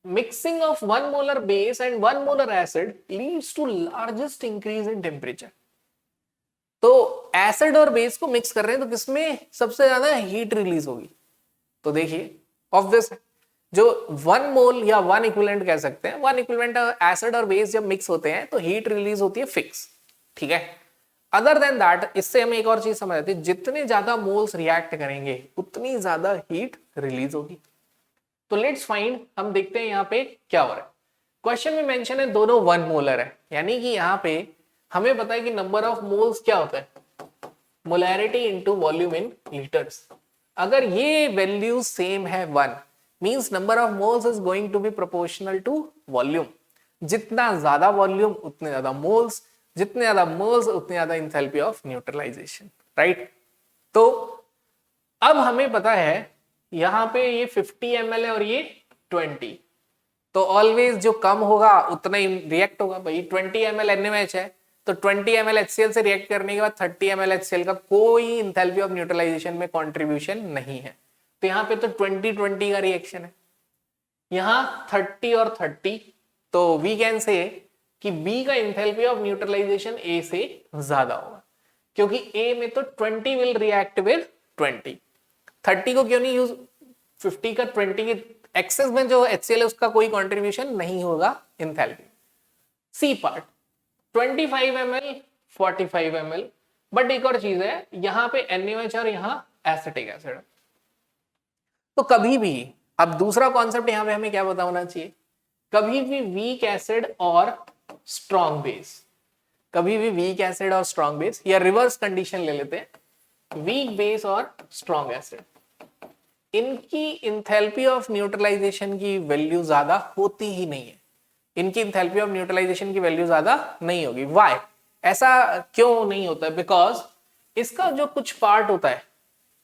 mixing of 1 molar base and 1 molar acid leads to largest increase in temperature. तो एसिड और बेस को मिक्स कर रहे हैं तो किसमें सबसे ज्यादा हीट रिलीज होगी, तो देखिए ऑब्वियस है, जो 1 मोल या 1 इक्विवेलेंट कह सकते हैं, 1 इक्विवेलेंट एसिड और बेस जब मिक्स होते हैं तो हीट रिलीज होती है फिक्स, ठीक है। अदर देन दैट, इससे हमें एक और चीज समझ आती है, जितने ज्यादा मोल्स रिएक्ट करेंगे उतनी ज्यादा हीट रिलीज होगी। तो लेट्स फाइंड, हम देखते हैं यहाँ पे क्या हो रहा है। क्वेश्चन में मेंशन है दोनों 1 मोलर है, यानी कि यहाँ पे हमें पता है कि नंबर ऑफ मोल्स क्या होता है, मोलैरिटी इनटू वॉल्यूम इन लीटर्स। अगर ये वैल्यू सेम है 1 means number of moles is going to be proportional to volume। जितना ज्यादा वॉल्यूम उतने ज्यादा मोल्स, जितने ज्यादा मोल्स उतने ज्यादा इंथैल्पी ऑफ न्यूट्रलाइजेशन, राइट। तो अब हमें पता है यहां पे ये 50 ml है और ये 20, तो ऑलवेज जो कम होगा उतना ही रिएक्ट होगा। भाई 20 ml NaOH है तो 20 ml HCl से रिएक्ट करने के बाद 30 ml HCl का कोई इंथैल्पी ऑफ न्यूट्रलाइजेशन में कंट्रीब्यूशन नहीं है, तो यहाँ पे तो 20-20 का रिएक्शन है, यहाँ 30 और 30, तो वी कैन से कि B का इंथैल्पी ऑफ न्यूट्रलाइजेशन A से ज्यादा होगा, क्योंकि A में तो 20 विल रिएक्ट विद 20, 30 को क्यों नहीं यूज, 50 का 20 के एक्सेस में जो HCl है उसका कोई कंट्रीब्यूशन नहीं होगा enthalpy. C part 25 ml 45 ml, but एक और चीज है, यहाँ पे NaOH और यहाँ एसिटिक एसिड। तो कभी भी, अब दूसरा कॉन्सेप्ट यहां पे हमें क्या पता होना चाहिए, कभी भी वीक एसिड और स्ट्रॉन्ग बेस, कभी भी वीक एसिड और स्ट्रॉन्ग बेस, या रिवर्स कंडीशन ले लेते हैं, वीक बेस और स्ट्रॉन्ग एसिड, इनकी इंथैल्पी ऑफ न्यूट्रलाइजेशन की वैल्यू ज्यादा होती ही नहीं है, इनकी इंथैल्पी ऑफ न्यूट्रलाइजेशन की वैल्यू ज्यादा नहीं होगी। व्हाई, ऐसा क्यों नहीं होता है, बिकॉज इसका जो कुछ पार्ट होता है,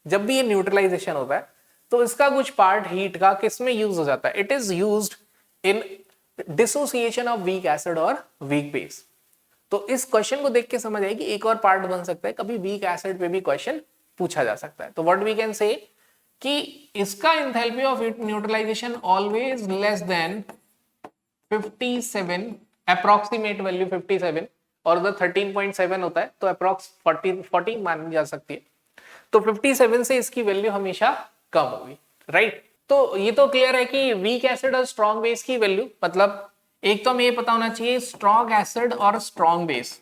जब भी ये न्यूट्रलाइजेशन होता है तो इसका कुछ पार्ट हीट का किस में यूज हो जाता है, it is used in dissociation of weak acid और वीक बेस। तो इस क्वेश्चन को देख के समझ आएगी एक और पार्ट बन सकता है, कभी वीक एसिड पे भी क्वेश्चन पूछा जा सकता है। तो व्हाट वी कैन से कि इसका enthalpy of neutralization always less than 57, approximate value 57 और उधर 13.7 होता है तो अप्रोक्स 40 मानी जा सकती है। तो 57 से इसकी वैल्यू हमेशा कम होगी, राइट। तो ये तो क्लियर है कि वीक एसिड और स्ट्रॉन्ग बेस की वैल्यू, मतलब एक तो हमें ये पता होना चाहिए स्ट्रॉन्ग एसिड और स्ट्रॉन्ग बेस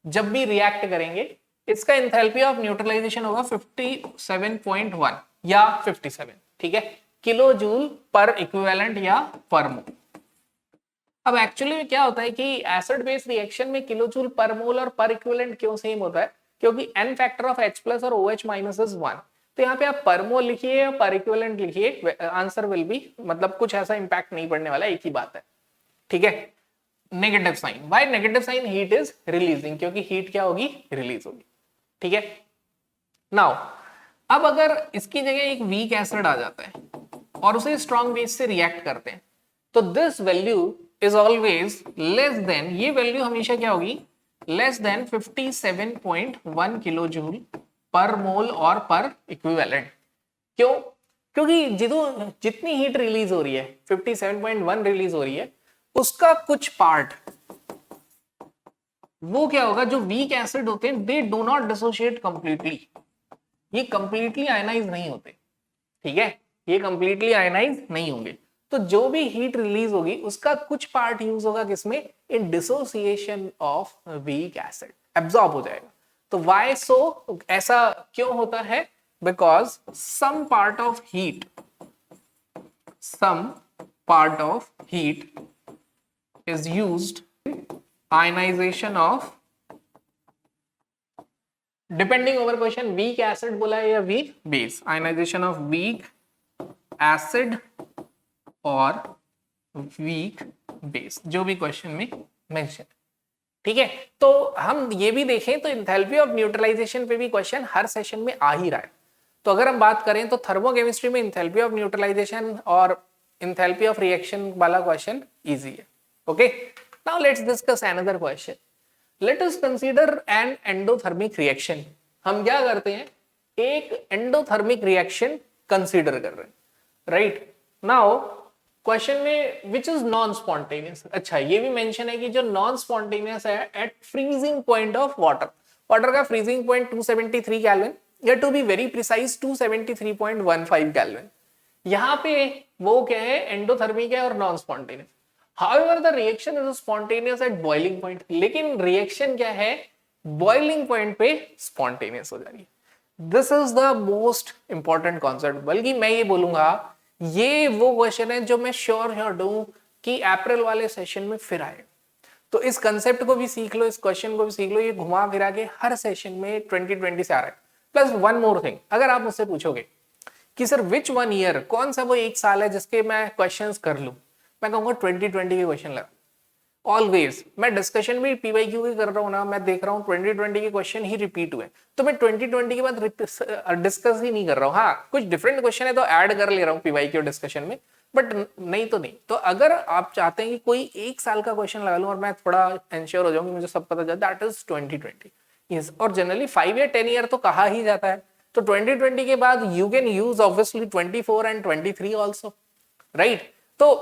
जब भी रिएक्ट करेंगे इसका एंथैल्पी ऑफ न्यूट्रलाइजेशन होगा 57.1 या 57, ठीक है, किलो जूल पर इक्विवेलेंट या पर मोल। अब एक्चुअली में क्या होता है कि एसिड बेस रिएक्शन में किलो जूल पर मोल और पर इक्विवेलेंट क्यों सेम होता है, क्योंकि n factor of H plus और OH माइनस इज 1। तो यहाँ पे आप पर मोल लिखिए या पर इक्विवेलेंट लिखिए, आंसर विल बी, मतलब कुछ ऐसा इंपैक्ट नहीं पड़ने वाला, एक ही बात है, ठीक है। Negative sign, why negative sign, heat is releasing, क्योंकि हीट क्या होगी, रिलीज होगी, ठीक है। नाउ अब अगर इसकी जगह एक वीक एसिड आ जाता है और उसे स्ट्रॉन्ग बेस से रिएक्ट करते हैं तो this value is always less then, ये वैल्यू हमेशा क्या होगी, लेस देन 57.1 किलो जूल पर मोल और पर इक्विवेलेंट। क्यों, क्योंकि जितनी हीट रिलीज हो रही है 57.1 रिलीज हो रही है, उसका कुछ पार्ट वो क्या होगा, जो वीक एसिड होते हैं they do not dissociate completely, ये कंप्लीटली आयनाइज नहीं होते, ठीक है, ये कंप्लीटली आयनाइज नहीं होंगे। तो जो भी हीट रिलीज होगी उसका कुछ पार्ट यूज होगा किसमें, in dissociation of weak acid, absorb हो जाएगा। तो वाई सो, ऐसा क्यों होता है, because some part of heat is used ionization of, depending over question, weak acid बोला है या weak base, ionization of weak acid और weak base, जो भी क्वेश्चन में मेंशन, ठीक है। तो हम ये भी देखें तो एंथैल्पी ऑफ न्यूट्रलाइजेशन पे भी क्वेश्चन हर सेशन में आ ही रहा है। तो अगर हम बात करें तो थर्मोकेमिस्ट्री में एंथैल्पी ऑफ न्यूट्रलाइजेशन और एंथैल्पी ऑफ रिएक्शन वाला क्वेश्चन इजी है, okay. Now let's discuss another question, let us consider an endothermic reaction. हम क्या करते हैं, एक एंडोथर्मिक रिएक्शन कंसीडर कर रहे हैं, राइट। नाउ क्वेश्चन में विच इज नॉन स्पॉन्टेनियस, अच्छा ये भी मेंशन है कि जो नॉन स्पॉन्टेनियस है at freezing point of water, water का फ्रीजिंग पॉइंट 273 केल्विन या to be very precise 273.15 kelvin. यहां पे वो क्या है, एंडोथर्मिक है और non spontaneous. However the reaction is spontaneous at boiling point, लेकिन रिएक्शन क्या है, बॉइलिंग पॉइंट पे स्पॉन्टेनियस हो जा रही है। This is the most important concept, बल्कि मैं ये बोलूंगा ये वो क्वेश्चन है जो मैं श्योर हूं कि अप्रैल वाले सेशन में फिर आए। तो इस कंसेप्ट को भी सीख लो, इस क्वेश्चन को भी सीख लो, ये घुमा फिरा के हर सेशन में 2020 से आ रहा है। प्लस वन मोर थिंग, अगर आप मुझसे पूछोगे कि सर विच वन ईयर, कौन सा वो एक साल है जिसके मैं क्वेश्चंस कर लूं, मैं कहूंगा 2020 के क्वेश्चन लगा। ऑलवेज मैं डिस्कशन भी पीवाईक्यू की कर रहा हूं ना, मैं देख रहा हूं 2020 के क्वेश्चन ही रिपीट हुए, तो मैं 2020 के बाद डिस्कस ही नहीं कर रहा हूं। हाँ कुछ डिफरेंट क्वेश्चन है तो ऐड कर ले रहा हूं पीवाईक्यू डिस्कशन में, बट नहीं तो नहीं। तो अगर आप चाहते हैं कि कोई एक साल का क्वेश्चन लगा लूं और मैं थोड़ा एंश्योर हो जाऊं कि मुझे सब पता चल, दैट इज 2020। यस, और जनरली 5 या 10 ईयर तो कहा ही जाता है। तो 2020 के बाद you can use obviously 24 and 23 also, right. तो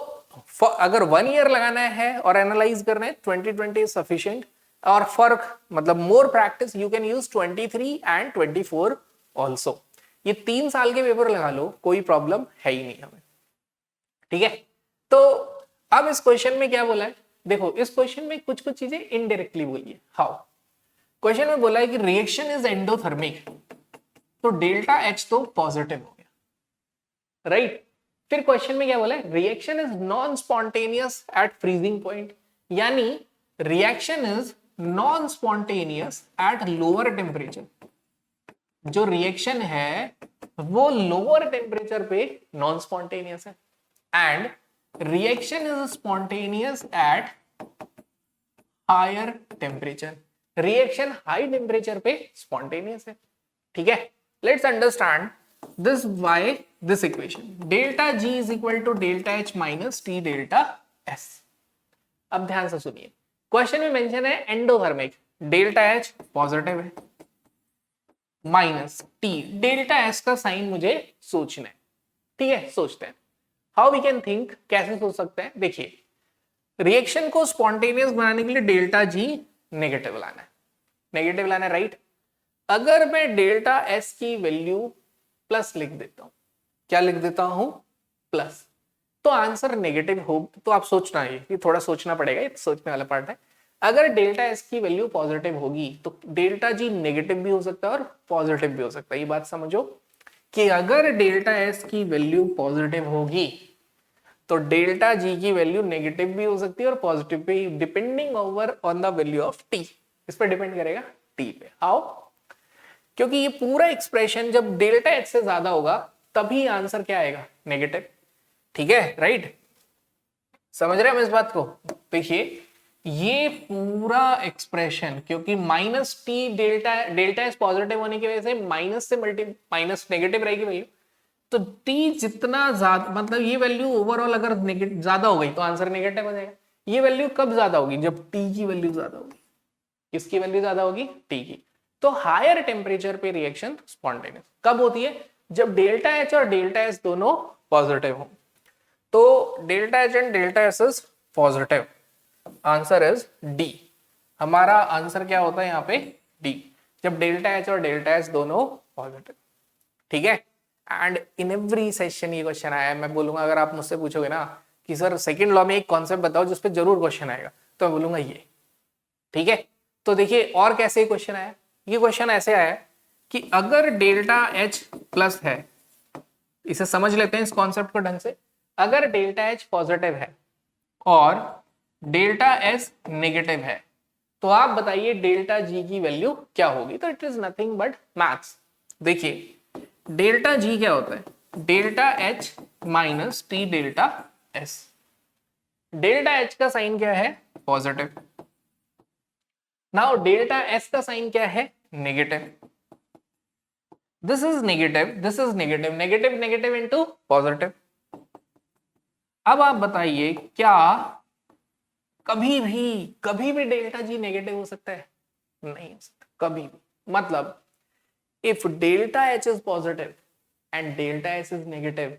अगर 1 ईयर लगाना है और एनालाइज करना है 2020 इज सफिशिएंट, और फॉर मतलब more practice you can use 23 and 24 also. ये 3 साल के पेपर लगा लो, कोई प्रॉब्लम है ही नहीं हमें, ठीक है। तो अब इस क्वेश्चन में क्या बोला है, देखो इस क्वेश्चन में कुछ कुछ चीजें इनडायरेक्टली बोली है। हाउ, क्वेश्चन में बोला है कि रिएक्शन इज एंडोथर्मिक, तो डेल्टा H तो पॉजिटिव हो गया, राइट। फिर क्वेश्चन में क्या बोला है, reaction is non spontaneous at freezing point, यानी reaction is non spontaneous at lower temperature. जो रिएक्शन है वो लोअर टेम्परेचर पे नॉन स्पॉन्टेनियस है, and reaction is spontaneous at higher temperature, reaction high temperature पे स्पॉन्टेनियस है, ठीक है। Let's understand this by this equation, delta G is equal to delta H minus T delta S। अब ध्यान से सुनिए, क्वेश्चन में मेंशन है एंडोथर्मिक, डेल्टा H पॉजिटिव है, माइनस टी, डेल्टा एस का साइन मुझे सोचना है, ठीक है, सोचते हैं। हाउ वी कैन थिंक, कैसे सोच सकते हैं, देखिए रिएक्शन को स्पॉन्टेनियस बनाने के लिए डेल्टा जी नेगेटिव लाना है, नेगेटिव लाना है, राइट। अगर मैं डेल्टा एस की वैल्यू प्लस लिख देता हूं, क्या लिख देता हूं, प्लस, तो आंसर नेगेटिव हो, तो आप सोचना, ये थोड़ा सोचना पड़ेगा, ये सोचने वाला पार्ट है। अगर डेल्टा एस की वैल्यू पॉजिटिव होगी तो डेल्टा जी नेगेटिव भी हो सकता है और पॉजिटिव भी हो सकता है। ये बात समझो कि अगर डेल्टा एस की वैल्यू पॉजिटिव होगी तो डेल्टा जी की वैल्यू नेगेटिव भी हो सकती है और पॉजिटिव भी, depending over on the value of T, इस पर डिपेंड करेगा टी पे। हाउ, क्योंकि ये पूरा एक्सप्रेशन जब डेल्टा एच से ज्यादा होगा तभी आंसर क्या आएगा, नेगेटिव, ठीक है, राइट। समझ रहे हैं हम इस बात को, देखिए ये पूरा एक्सप्रेशन, क्योंकि minus T delta S positive होने की वजह से माइनस से माइनस नेगेटिव रहेगी वैल्यू, तो टी जितना ज्यादा, मतलब ये वैल्यू ओवरऑल अगर ज्यादा हो गई तो आंसर नेगेटिव हो जाएगा। ये वैल्यू कब ज्यादा होगी, जब टी की वैल्यू ज्यादा होगी। किसकी वैल्यू ज्यादा होगी, टी की। तो हायर टेम्परेचर पे रिएक्शन स्पॉन्टेनियस कब होती है, जब डेल्टा एच और डेल्टा एस दोनों पॉजिटिव हो। तो delta H and delta S is positive, answer is D. हमारा आंसर क्या होता है यहाँ पे, डी, जब डेल्टा एच और डेल्टा एस दोनों पॉजिटिव, ठीक है। एंड इन एवरी सेशन ये क्वेश्चन आया है, मैं बोलूंगा अगर आप मुझसे पूछोगे ना कि सर सेकंड लॉ में एक कॉन्सेप्ट बताओ जिस पे जरूर क्वेश्चन आएगा, तो मैं बोलूंगा ये, ठीक है। तो देखिए और कैसे क्वेश्चन आया, ये क्वेश्चन ऐसे आया कि अगर डेल्टा एच प्लस है, इसे समझ लेते हैं इस कॉन्सेप्ट को ढंग से, अगर डेल्टा एच पॉजिटिव है और डेल्टा एस नेगेटिव है, तो आप बताइए डेल्टा जी की वैल्यू क्या होगी। तो it is nothing but maths. देखिए डेल्टा जी क्या होता है, delta H minus T delta S. Delta H का साइन क्या है, पॉजिटिव। नाउ डेल्टा एस का साइन क्या है, negative. This is negative, this is negative, negative negative into positive. अब आप बताइए क्या कभी भी डेल्टा जी नेगेटिव हो सकता है, नहीं हो सकता कभी भी। मतलब if delta H is positive and delta S is negative,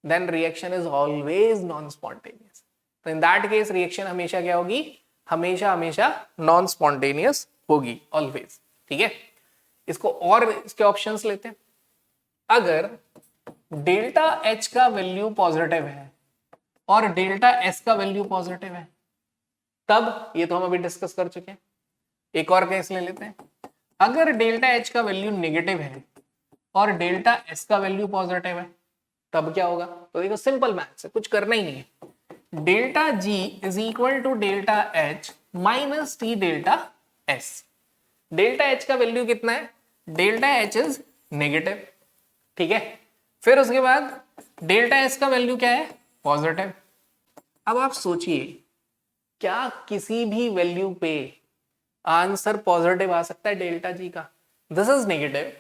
then reaction is always non spontaneous. तो इन दैट केस रिएक्शन हमेशा क्या होगी, हमेशा हमेशा नॉन स्पॉन्टेनियस होगी, ऑलवेज, ठीक है। इसको और इसके ऑप्शंस लेते हैं। अगर डेल्टा एच का वैल्यू पॉजिटिव है और डेल्टा एस का वैल्यू पॉजिटिव है, तब, ये तो हम अभी डिस्कस कर चुके हैं, एक और केस ले लेते हैं। अगर डेल्टा एच का वैल्यू नेगेटिव है और डेल्टा एस का वैल्यू पॉजिटिव है, तब क्या होगा। तो देखो सिंपल मैथ्स है, कुछ करना ही नहीं है। Delta G is equal to delta H minus T delta S. Delta H का वैल्यू कितना है, डेल्टा एच इज नेगेटिव, ठीक है। फिर उसके बाद डेल्टा एस का वैल्यू क्या है, पॉजिटिव। अब आप सोचिए क्या किसी भी वैल्यू पे आंसर पॉजिटिव आ सकता है डेल्टा जी का। This is negative,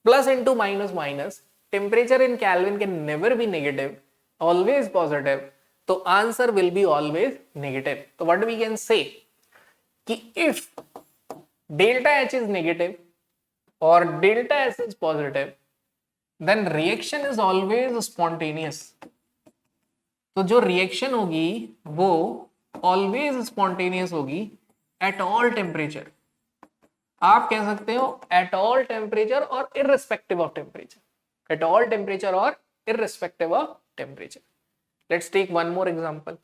plus into minus minus, temperature in Kelvin can never be negative, always positive, तो answer will be always negative. तो व्हाट वी कैन से कि if delta H is negative और delta S is positive, then reaction is always spontaneous. तो जो reaction होगी वो always spontaneous होगी at all temperature. आप कह सकते हो एट ऑल टेम्परेचर और irrespective of temperature, eight all temperature और irrespective of temperature. Let's take one more example.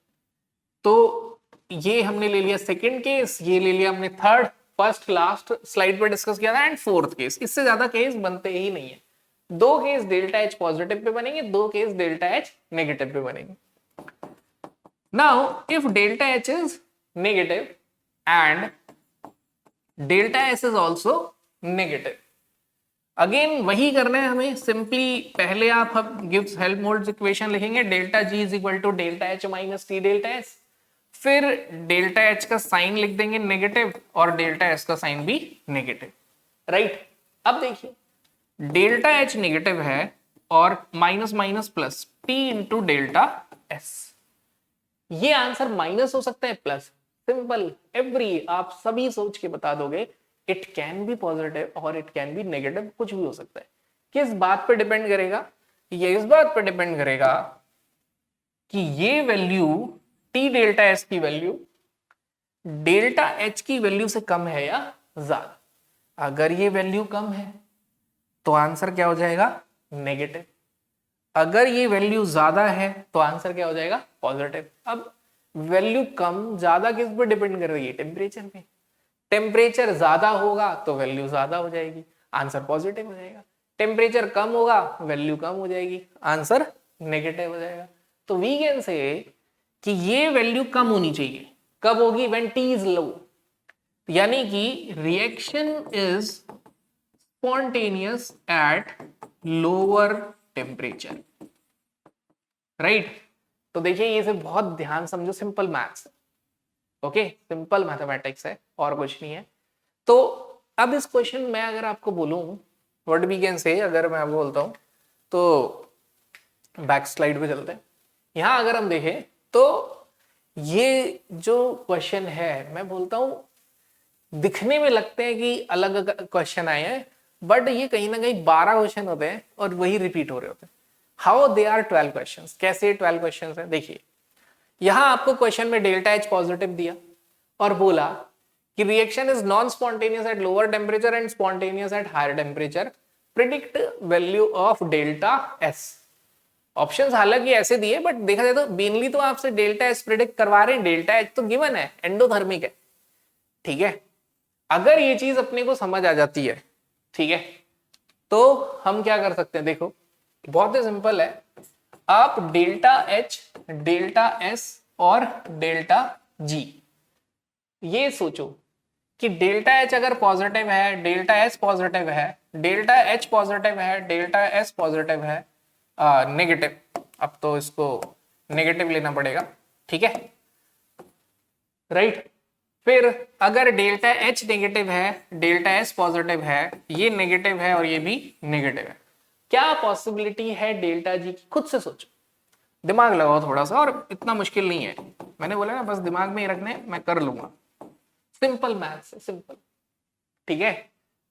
तो ये हमने ले लिया सेकंड केस, ये ले लिया हमने थर्ड, फर्स्ट लास्ट स्लाइड पे डिस्कस किया था, एंड फोर्थ केस। इससे ज्यादा केस बनते ही नहीं है। दो case delta H positive pay बनेंगे, दो केस डेल्टा एच नेगेटिव पे बनेंगे। Now, if delta H is negative and delta S is also negative, again वही करना है हमें। सिंपली पहले आप गिब्स हेल्महोल्ट्ज इक्वेशन लिखेंगे, delta G is equal to delta H minus T delta S। फिर डेल्टा H का साइन लिख देंगे नेगेटिव और डेल्टा S का साइन भी नेगेटिव, राइट। अब देखिए डेल्टा H नेगेटिव है और minus minus plus T into delta S। ये आंसर माइनस हो सकता है प्लस, सिंपल एवरी, आप सभी सोच के बता दोगे इट कैन बी पॉजिटिव और इट कैन बी नेगेटिव, कुछ भी हो सकता है। किस बात पे डिपेंड करेगा? ये इस बात पे डिपेंड करेगा कि ये वैल्यू टी डेल्टा एस की वैल्यू डेल्टा एच की वैल्यू से कम है या ज्यादा। अगर ये वैल्यू कम है तो आंसर क्या हो जाएगा? नेगेटिव। अगर ये वैल्यू ज्यादा है तो आंसर क्या हो जाएगा? पॉजिटिव। अब वैल्यू कम ज्यादा किस पे डिपेंड कर रही है? टेम्परेचर पे। टेम्परेचर ज्यादा होगा तो वैल्यू ज्यादा हो जाएगी, आंसर पॉजिटिव हो जाएगा। टेम्परेचर कम होगा, वैल्यू कम हो जाएगी, आंसर नेगेटिव हो जाएगा। तो वी कैन से कि ये वैल्यू कम होनी चाहिए। कब होगी? व्हेन टी इज लो, यानी कि reaction is spontaneous at lower temperature, right. तो देखिए ये से बहुत ध्यान समझो, simple maths, okay, simple mathematics है और कुछ नहीं है। तो अब इस क्वेश्चन में अगर आपको बोलूं व्हाट वी कैन से, अगर मैं आपको बोलता हूं तो बैक स्लाइड पे चलते हैं। यहां अगर हम देखें तो ये जो क्वेश्चन है, मैं बोलता हूं दिखने में लगते हैं कि अलग अलग क्वेश्चन आए हैं, बट ये कहीं ना कहीं 12 क्वेश्चन होते हैं और वही रिपीट हो रहे होते हैं। How they are 12 question? कैसे 12 क्वेश्चन है? देखिए यहां आपको क्वेश्चन में डेल्टा एच पॉजिटिव दिया और बोला कि reaction is non spontaneous at lower temperature and spontaneous at higher temperature, predict value of delta S. Options हालांकि ऐसे दिए, बट देखा जाए तो मेनली तो आपसे डेल्टा एस प्रिडिक्ट करवा रहे हैं। डेल्टा एच तो गिवन है, एंडोथर्मिक है, ठीक है। अगर ये चीज अपने को समझ आ जाती है, ठीक है, तो हम क्या कर सकते हैं? देखो बहुत ही सिंपल है। आप डेल्टा एच, डेल्टा एस और डेल्टा जी ये सोचो कि डेल्टा एच अगर पॉजिटिव है, डेल्टा एस पॉजिटिव है, डेल्टा एच पॉजिटिव है, डेल्टा एस पॉजिटिव है, नेगेटिव, अब तो इसको नेगेटिव लेना पड़ेगा, ठीक है, राइट। फिर अगर डेल्टा एच नेगेटिव है, डेल्टा एस पॉजिटिव है, ये नेगेटिव है और ये भी नेगेटिव है, क्या पॉसिबिलिटी है डेल्टा जी की? खुद से सोचो, दिमाग लगाओ थोड़ा सा, और इतना मुश्किल नहीं है, मैंने बोला ना बस दिमाग में ही रखने, मैं कर लूंगा। सिंपल मैथ्स है, सिंपल, ठीक है,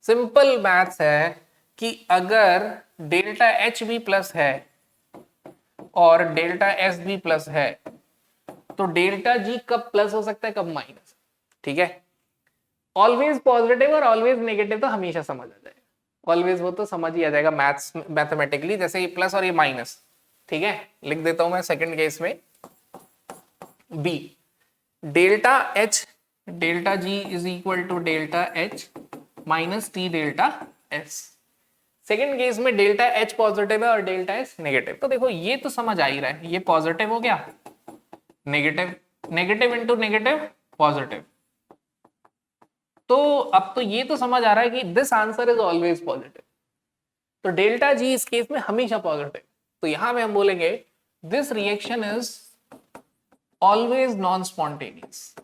सिंपल मैथ्स है कि अगर डेल्टा एच भी प्लस है और डेल्टा एस भी प्लस है तो डेल्टा जी कब प्लस हो सकता है, कब माइनस, ठीक है। ऑलवेज पॉजिटिव और ऑलवेज नेगेटिव तो हमेशा समझ आ जाएगा, ऑलवेज वो तो समझ ही आ जाएगा मैथ्स मैथमेटिकली, जैसे ये प्लस और ये माइनस, ठीक है। लिख देता हूं मैं सेकंड केस में B, delta H delta G is equal to delta H minus T delta S. Second case में डेल्टा एच पॉजिटिव है और डेल्टा एस नेगेटिव। तो देखो ये तो समझ आ ही रहा है, ये पॉजिटिव हो गया, negative, negative into negative positive. तो अब तो ये तो समझ आ रहा है कि this answer is always positive, तो डेल्टा जी इस केस में हमेशा पॉजिटिव। तो यहां में हम बोलेंगे this reaction is always non spontaneous,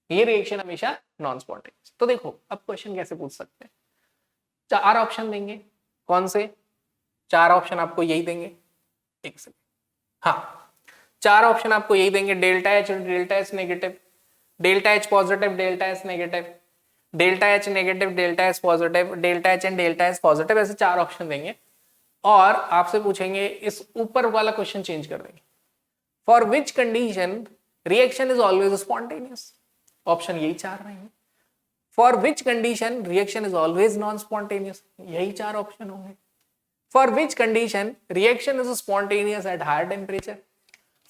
ये रिएक्शन हमेशा नॉन स्पॉन्टेनियस। तो देखो अब क्वेश्चन कैसे पूछ सकते हैं, 4 ऑप्शन देंगे, कौन से 4 ऑप्शन आपको यही देंगे, एक सेकंड, हाँ 4 ऑप्शन आपको यही देंगे, डेल्टा एच और delta S negative, delta H positive, delta S negative, delta H negative, delta S positive, delta H and delta S positive, ऐसे 4 ऑप्शन देंगे और आपसे पूछेंगे, इस ऊपर वाला क्वेश्चन चेंज कर देंगे, for which condition reaction is always spontaneous, option यही 4 रहेंगे। For which condition reaction is always non spontaneous, यही 4 ऑप्शन होंगे। For which condition reaction is spontaneous at higher temperature,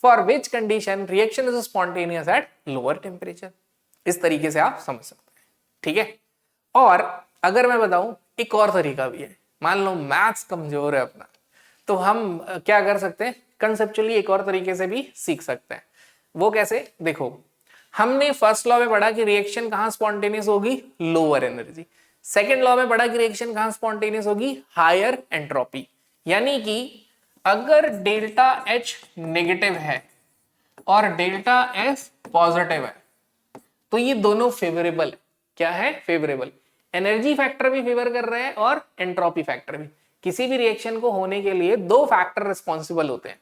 for which condition reaction is spontaneous at lower temperature. इस तरीके से आप समझ सकते हैं, ठीक है। और अगर मैं बताऊं एक और तरीका भी है, मान लो मैथ्स कमजोर है अपना, तो हम क्या कर सकते हैं, कंसेप्चुअली एक और तरीके से भी सीख सकते हैं। वो कैसे, देखो हमने फर्स्ट लॉ में पढ़ा कि रिएक्शन कहां स्पॉन्टेनियस होगी, लोअर एनर्जी। सेकेंड लॉ में पढ़ा कि रिएक्शन कहां स्पॉन्टेनियस होगी, हायर एंट्रोपी। यानी कि अगर डेल्टा एच नेगेटिव है और डेल्टा एस पॉजिटिव है तो ये दोनों फेवरेबल है। क्या है, फेवरेबल। एनर्जी फैक्टर भी फेवर कर रहे हैं और एंट्रोपी फैक्टर भी। किसी भी रिएक्शन को होने के लिए 2 फैक्टर रिस्पॉन्सिबल होते हैं,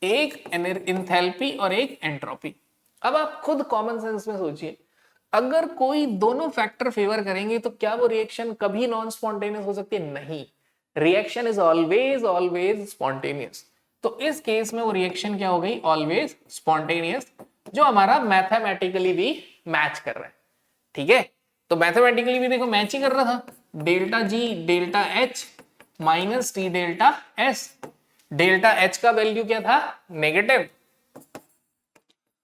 एक इंथैल्पी और एक एंट्रोपी। अब आप खुद कॉमन सेंस में सोचिए, अगर कोई दोनों फैक्टर फेवर करेंगे तो क्या वो रिएक्शन कभी नॉन स्पॉन्टेनियस हो सकती है? नहीं, reaction is always always spontaneous. तो इस केस में वो रिएक्शन क्या हो गई? ऑलवेज स्पॉन्टेनियस, जो हमारा मैथमेटिकली भी मैच कर रहा है। ठीक है, तो मैथमेटिकली भी देखो मैच ही कर रहा था, delta G delta H minus T delta S. Delta H का वैल्यू क्या था? नेगेटिव,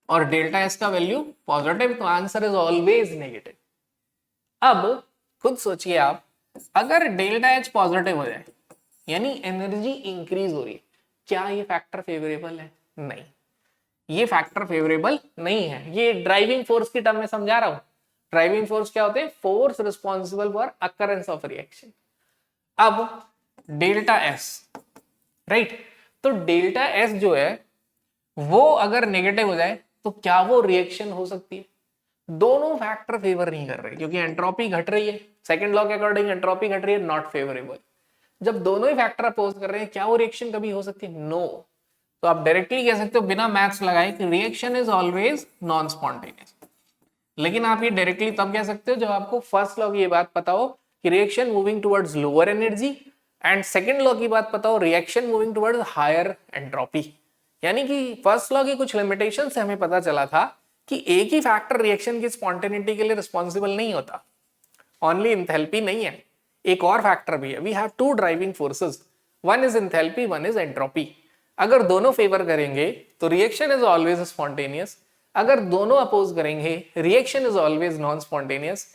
और डेल्टा एस का वैल्यू पॉजिटिव, तो आंसर इज ऑलवेज नेगेटिव। अब खुद सोचिए आप, अगर डेल्टा एच पॉजिटिव हो जाए यानी एनर्जी इंक्रीज हो रही है, क्या ये फैक्टर फेवरेबल है? नहीं, ये फैक्टर फेवरेबल नहीं है। ये ड्राइविंग फोर्स की टर्म में समझा रहा हूं। ड्राइविंग फोर्स क्या होते हैं? Force responsible for occurrence of reaction. अब डेल्टा एस, राइट, तो डेल्टा एस जो है वो अगर नेगेटिव हो जाए तो क्या वो रिएक्शन हो सकती है? दोनों फैक्टर फेवर नहीं कर रहे क्योंकि एंट्रोपी घट रही है। सेकंड लॉ के अकॉर्डिंग एंट्रोपी घट रही है, नॉट फेवरेबल। जब दोनों ही फैक्टर अपोज कर रहे हैं, क्या वो रिएक्शन कभी हो सकती है? नो। तो आप डायरेक्टली कह सकते हो बिना मैथ्स लगाए कि reaction is always non spontaneous. लेकिन आप ये डायरेक्टली तब कह सकते हो जब आपको फर्स्ट लॉ की ये बात पता हो कि reaction moving towards lower energy, and second law की बात पता हो reaction moving towards higher entropy. यानी कि फर्स्ट लॉ की कुछ लिमिटेशन से हमें पता चला था कि एक ही फैक्टर रिएक्शन की स्पॉन्टेनिटी के लिए रिस्पॉन्सिबल नहीं होता, ओनली इंथैल्पी नहीं है, एक और फैक्टर भी है। We have two driving forces, one is enthalpy, one is entropy. अगर दोनों फेवर करेंगे तो रिएक्शन इज ऑलवेज स्पॉन्टेनियस, अगर दोनों अपोज करेंगे reaction is always non spontaneous.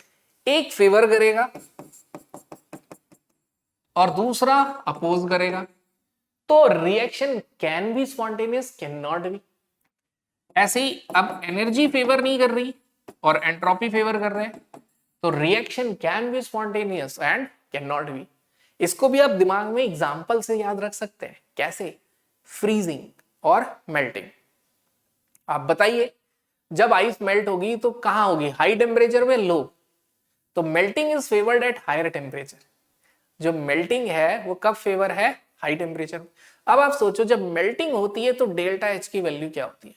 एक फेवर करेगा और दूसरा अपोज करेगा, तो reaction can be spontaneous, can not be. ऐसे ही अब एनर्जी फेवर नहीं कर रही और एंट्रोपी फेवर कर रहे हैं, तो reaction can be spontaneous and can not be. इसको भी आप दिमाग में एग्जांपल से याद रख सकते हैं। कैसे? फ्रीजिंग और मेल्टिंग। आप बताइए, जब आइस मेल्ट होगी तो कहां होगी? हाई टेम्परेचर में, लो? तो melting is favoured at higher temperature. जो मेल्टिंग है वो कब फेवर है? हाई टेम्परेचर में। अब आप सोचो, जब मेल्टिंग होती है तो डेल्टा एच की वैल्यू क्या होती है?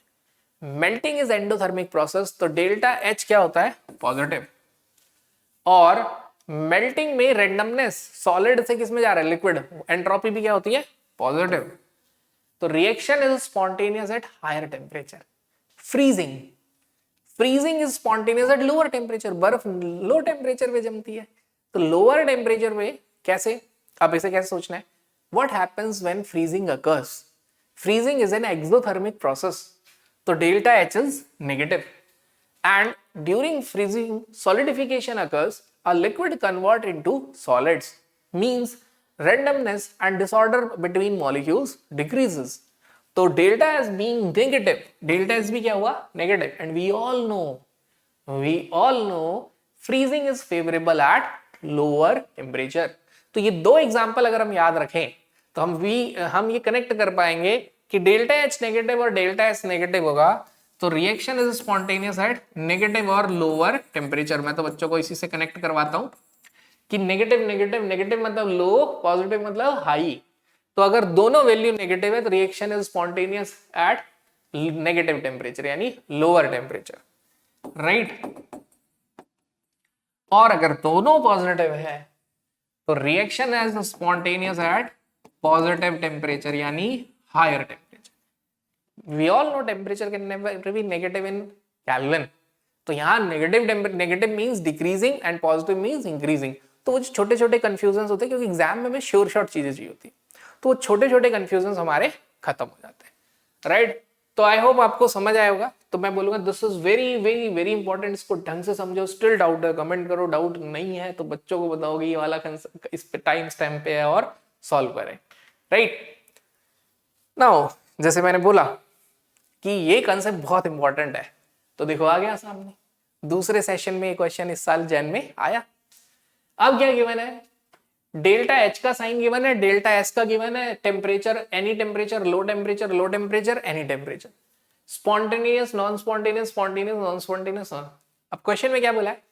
मेल्टिंग इज एंडोथर्मिक प्रोसेस, तो डेल्टा एच क्या होता है? पॉजिटिव। और मेल्टिंग में रेंडमनेस, सॉलिड से किस में जा रहा है? लिक्विड। एंट्रोपी भी क्या होती है? पॉजिटिव। तो reaction is spontaneous at higher temperature. Freezing, freezing is spontaneous at lower temperature. बर्फ लो टेम्परेचर पे जमती है, तो लोअर टेम्परेचर पे कैसे? अब इसे कैसे सोचना है? What happens when freezing occurs? Freezing is an exothermic process, तो delta H is negative, and during freezing solidification occurs, a liquid convert into solids, means randomness and disorder between molecules decreases. तो delta S being negative, delta S भी क्या हुआ? Negative, and we all know freezing is favorable at lower temperature. तो ये दो example अगर हम याद रखें तो हम ये कनेक्ट कर पाएंगे कि डेल्टा एच नेगेटिव और डेल्टा एस नेगेटिव होगा तो reaction is spontaneous at negative और लोअर टेम्परेचर। मैं तो बच्चों को इसी से कनेक्ट करवाता हूं कि नेगेटिव नेगेटिव नेगेटिव मतलब लो, पॉजिटिव मतलब हाई। तो अगर दोनों वैल्यू नेगेटिव है तो reaction is spontaneous at negative temperature यानी लोअर टेम्परेचर, राइट। और अगर दोनों पॉजिटिव है तो reaction is spontaneous at positive temperature यानी higher temperature. We all know temperature can never be negative in Kelvin. तो यहाँ negative means decreasing and positive means increasing. तो वो छोटे छोटे कंफ्यूजन होते हैं क्योंकि एग्जाम में हमें श्योर शॉर्ट चीजें चाहिए होती है, तो वो छोटे छोटे कंफ्यूजन हमारे खत्म हो जाते हैं, राइट। तो आई होप आपको समझ आया होगा। तो मैं बोलूंगा this is very very very important, इसको ढंग से समझो। स्टिल डाउट है कमेंट करो, डाउट नहीं है तो बच्चों को बताओगे ये वाला इस पे टाइम स्टैम्प पे है और सॉल्व करें, राइट। नाउ जैसे मैंने बोला कि ये कंसेप्ट बहुत इंपॉर्टेंट है, तो देखो आ गया सामने। दूसरे सेशन में एक क्वेश्चन इस साल जैन में आया। अब क्या गिवन है? डेल्टा एच का साइन गिवन है, डेल्टा एस का गिवन है, temperature any temperature, low temperature, low temperature, any temperature, spontaneous, non spontaneous, spontaneous, non spontaneous. अब क्वेश्चन में क्या बोला है?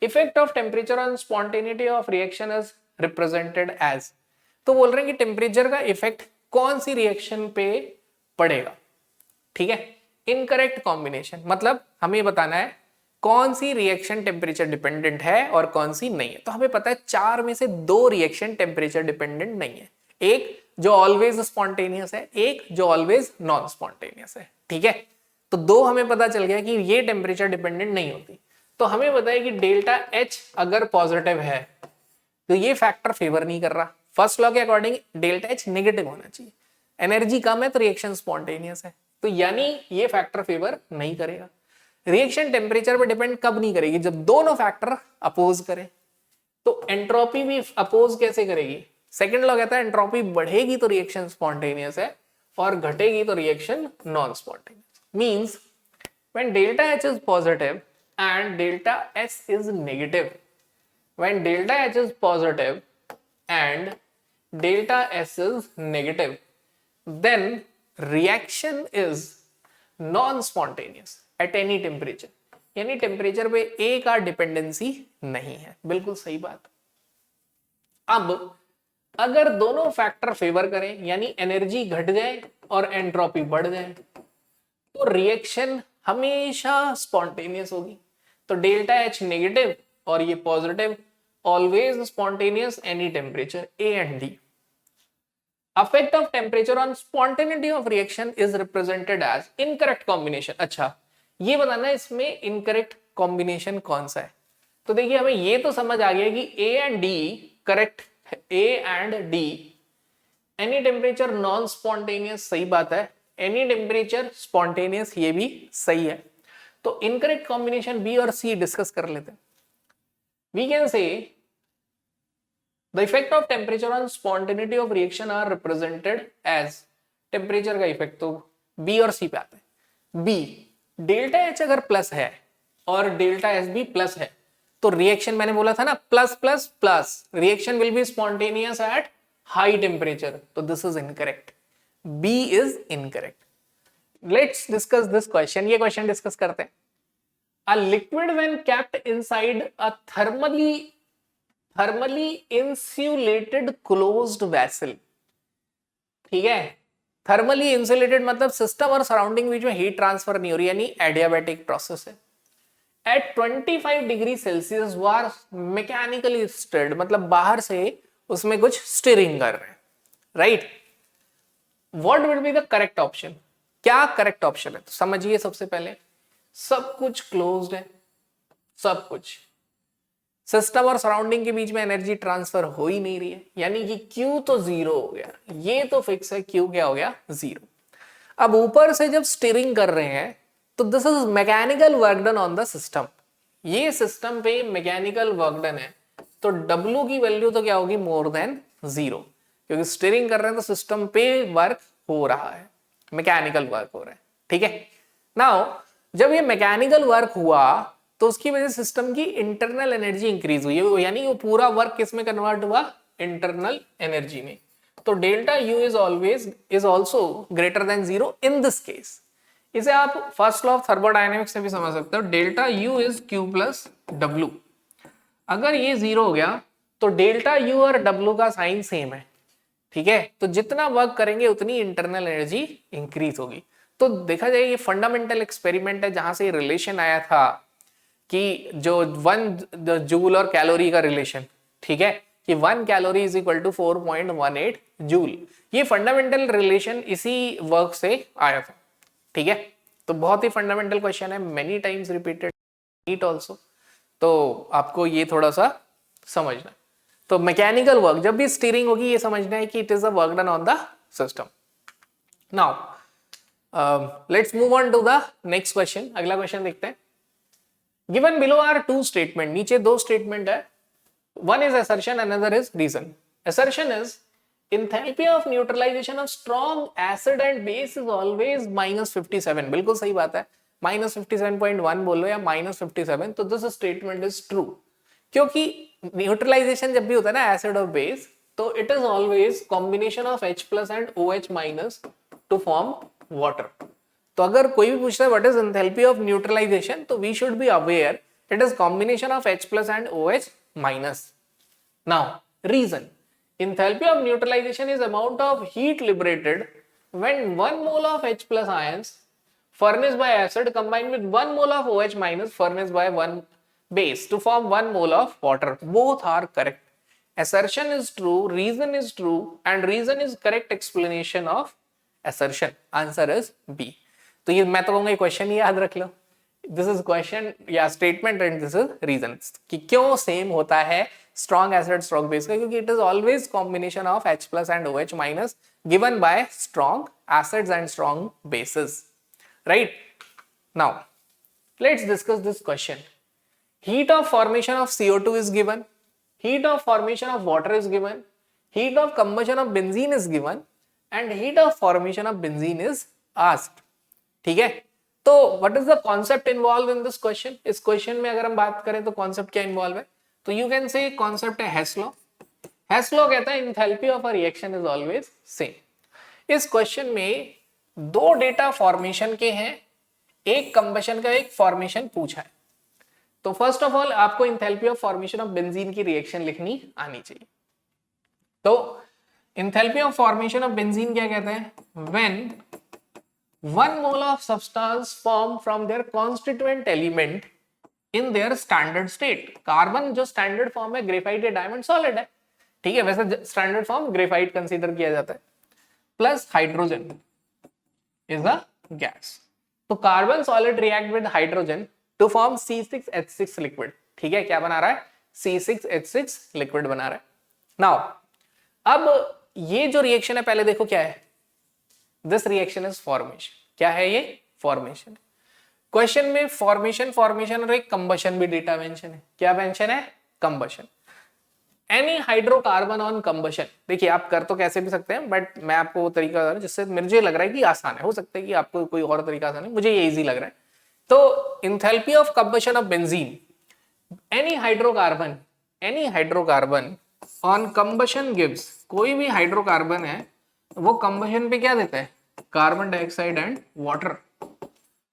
Effect of temperature on spontaneity of reaction is represented as. तो बोल रहे हैं कि टेम्परेचर का इफेक्ट कौन सी रिएक्शन पे पड़ेगा, ठीक है। इनकरेक्ट कॉम्बिनेशन मतलब हमें बताना है कौन सी रिएक्शन टेम्परेचर डिपेंडेंट है और कौन सी नहीं है। तो हमें पता है 4 में से 2 रिएक्शन टेम्परेचर डिपेंडेंट नहीं है, एक जो ऑलवेज स्पॉन्टेनियस है, एक जो ऑलवेज नॉन स्पॉन्टेनियस है। ठीक है, तो 2 हमें पता चल गया कि ये टेम्परेचर डिपेंडेंट नहीं होती। तो हमें पता है कि डेल्टा एच अगर पॉजिटिव है तो ये फैक्टर फेवर नहीं कर रहा। फर्स्ट लॉ के अकॉर्डिंग डेल्टा एच नेगेटिव होना चाहिए, एनर्जी कम है तो रिएक्शन स्पॉन्टेनियस है, तो यानी ये फैक्टर फेवर नहीं करेगा। रिएक्शन टेम्परेचर पर डिपेंड कब नहीं करेगी, जब दोनों फैक्टर अपोज करें। तो एंट्रोपी भी अपोज कैसे करेगी, सेकंड लॉ कहता है एंट्रोपी बढ़ेगी तो रिएक्शन स्पॉन्टेनियस है और घटेगी तो reaction non spontaneous. Means when delta H is positive and delta S is negative, when delta H is positive and delta S is negative, then reaction is non-spontaneous at any temperature, यानी temperature पे A का dependency नहीं है। बिल्कुल सही बात। अब अगर दोनों फैक्टर फेवर करें यानी एनर्जी घट जाए और एंट्रोपी बढ़ जाए तो रिएक्शन हमेशा स्पॉन्टेनियस होगी। तो डेल्टा एच नेगेटिव और ये positive, always spontaneous any temperature A and D. Affect of temperature on spontaneity of reaction is represented as incorrect combination. अच्छा, ये बताना है इसमें इनकरेक्ट कॉम्बिनेशन कौन सा है। तो देखिए हमें ये तो समझ आ गया कि ए and D correct, A and D any temperature non spontaneous सही बात है, एनी टेम्परेचर स्पॉन्टेनियस ये भी सही है। तो इनकरेक्ट कॉम्बिनेशन बी और सी डिस्कस कर लेते हैं। We can say the effect of temperature on spontaneity of reaction are represented as, temperature का इफेक्ट तो बी और सी पे आता है। बी, डेल्टा एच अगर प्लस है और डेल्टा एस भी प्लस है तो रिएक्शन मैंने बोला था ना plus plus plus, reaction will be spontaneous at high temperature, तो this is incorrect, B is incorrect. Let's discuss this question, ये क्वेश्चन डिस्कस करते हैं। A liquid when kept inside a thermally insulated closed vessel, ठीक है, thermally insulated मतलब system और surrounding बीच में हीट ट्रांसफर नहीं हो रही, यानी एडियाबैटिक प्रोसेस है। At 25 degree Celsius was mechanically stirred, मतलब बाहर से उसमें कुछ स्टिरिंग कर रहे हैं, right. What will be the correct option, क्या करेक्ट ऑप्शन है? तो समझिए सबसे पहले सब कुछ क्लोज्ड है, सब कुछ सिस्टम और सराउंडिंग के बीच में एनर्जी ट्रांसफर हो ही नहीं रही है, यानी कि Q तो जीरो हो गया, ये तो फिक्स है, Q क्या हो गया, जीरो। अब ऊपर से जब स्टीयरिंग कर रहे हैं तो this is mechanical work done on the system, ये सिस्टम पे मैकेनिकल वर्क डन है, तो W की वैल्यू तो क्या होगी, मोर देन जीरो, क्योंकि स्टीयरिंग कर रहे हैं तो सिस्टम पे वर्क हो रहा है, मैकेनिकल वर्क हो रहा है, ठीक है। नाउ जब ये मैकेनिकल वर्क हुआ तो उसकी वजह से सिस्टम की इंटरनल एनर्जी इंक्रीज हुई, यानी वो पूरा वर्क किस में कन्वर्ट हुआ, इंटरनल एनर्जी में। तो delta U is also greater than zero in this case. इसे आप फर्स्ट लॉ ऑफ थर्मोडायनेमिक्स से भी समझ सकते हो, delta U is Q plus W. अगर ये जीरो हो गया तो डेल्टा यू और डब्ल्यू का साइन सेम है, ठीक है, तो जितना वर्क करेंगे उतनी इंटरनल एनर्जी इंक्रीज होगी। तो देखा जाए ये फंडामेंटल एक्सपेरिमेंट है जहां से रिलेशन आया था कि जो 1 जूल और कैलोरी का रिलेशन, ठीक है, कि 1 calorie is equal to 4.18 joule, ये फंडामेंटल रिलेशन इसी वर्क से आया था, ठीक है। तो बहुत ही फंडामेंटल क्वेश्चन है, many times repeated NEET also, तो आपको ये थोड़ा सा समझना है। तो मैकेनिकल वर्क जब भी स्टीयरिंग होगी ये समझना है कि it is a work done on the system. Now let's move on to the next question, अगला क्वेश्चन देखते हैं। गिवन बिलो आर 2 स्टेटमेंट, नीचे 2 स्टेटमेंट है, one is assertion another is reason. Assertion is enthalpy of neutralization of strong acid and base is always -57, बिल्कुल सही बात है, -57.1 बोलो या -57, तो दिस स्टेटमेंट इज ट्रू, क्योंकि न्यूट्रलाइजेशन जब भी होता है ना एसिड और बेस, तो it is always combination of H plus and OH minus to form water. तो अगर कोई भी पूछता है what is enthalpy of neutralisation, तो we should be aware it is combination of H plus and OH minus. Now reason, enthalpy of neutralization is amount of heat liberated when 1 mole of H plus ions furnace by acid combined with 1 mole of OH minus furnace by 1 base to form 1 mole of water. Both are correct. Assertion is true, reason is true, and reason is correct explanation of assertion. Answer is B. तो ये मैं तो कहूंगा question ही याद रख लो. This is question या statement and this is reason कि क्यों सेम होता है स्ट्रॉन्ग एसिड स्ट्रॉन्ग बेस का, क्योंकि it is always combination of H plus and OH minus given by strong acids and strong bases. Right now let's discuss this question. Heat of formation of CO2 is given, heat of formation of water is given, heat of combustion of benzene is given, and heat of formation of benzene is asked. ठीक है, तो what is the concept involved in this question? इस question में अगर हम बात करें तो कॉन्सेप्ट क्या इन्वॉल्व है, तो यू कैन से कॉन्सेप्ट है हेस लॉ. हेस लॉ कहता है enthalpy of a reaction is always same. इस क्वेश्चन में दो डेटा फॉर्मेशन के हैं, एक कंबशन का एक फॉर्मेशन पूछा है. तो फर्स्ट ऑफ ऑल आपको enthalpy of formation of benzene की रिएक्शन लिखनी आनी चाहिए. तो enthalpy of formation of benzene क्या कहता है, when 1 mole of substance formed from their constituent element in their standard state. Carbon जो स्टैंडर्ड फॉर्म है ग्रेफाइट या डायमंड सॉलिड है, ठीक है, वैसे स्टैंडर्ड फॉर्म ग्रेफाइट कंसीडर किया जाता है, plus hydrogen is a gas. तो carbon solid react with hydrogen to form C6H6 liquid. ठीक है, क्या बना रहा है, C6H6 लिक्विड बना रहा है. नाउ अब ये जो रिएक्शन है पहले देखो क्या है, दिस रिएक्शन इज फॉर्मेशन. क्या है ये, फॉर्मेशन. क्वेश्चन में फॉर्मेशन और एक कंबशन भी डेटा मेंशन है. क्या मेंशन है, combustion. Any hydrocarbon on combustion. देखिए आप कर तो कैसे भी सकते हैं, बट मैं आपको वो तरीका बता रहा हूं जिससे मुझे लग रहा है कि आसान है. हो सकता है कि आपको कोई और तरीका आसान है, मुझे ये इजी लग रहा है. तो enthalpy of combustion of benzene, any hydrocarbon on combustion gives, कोई भी हाइड्रोकार्बन है वो कंबशन पे क्या देता है, carbon dioxide and water,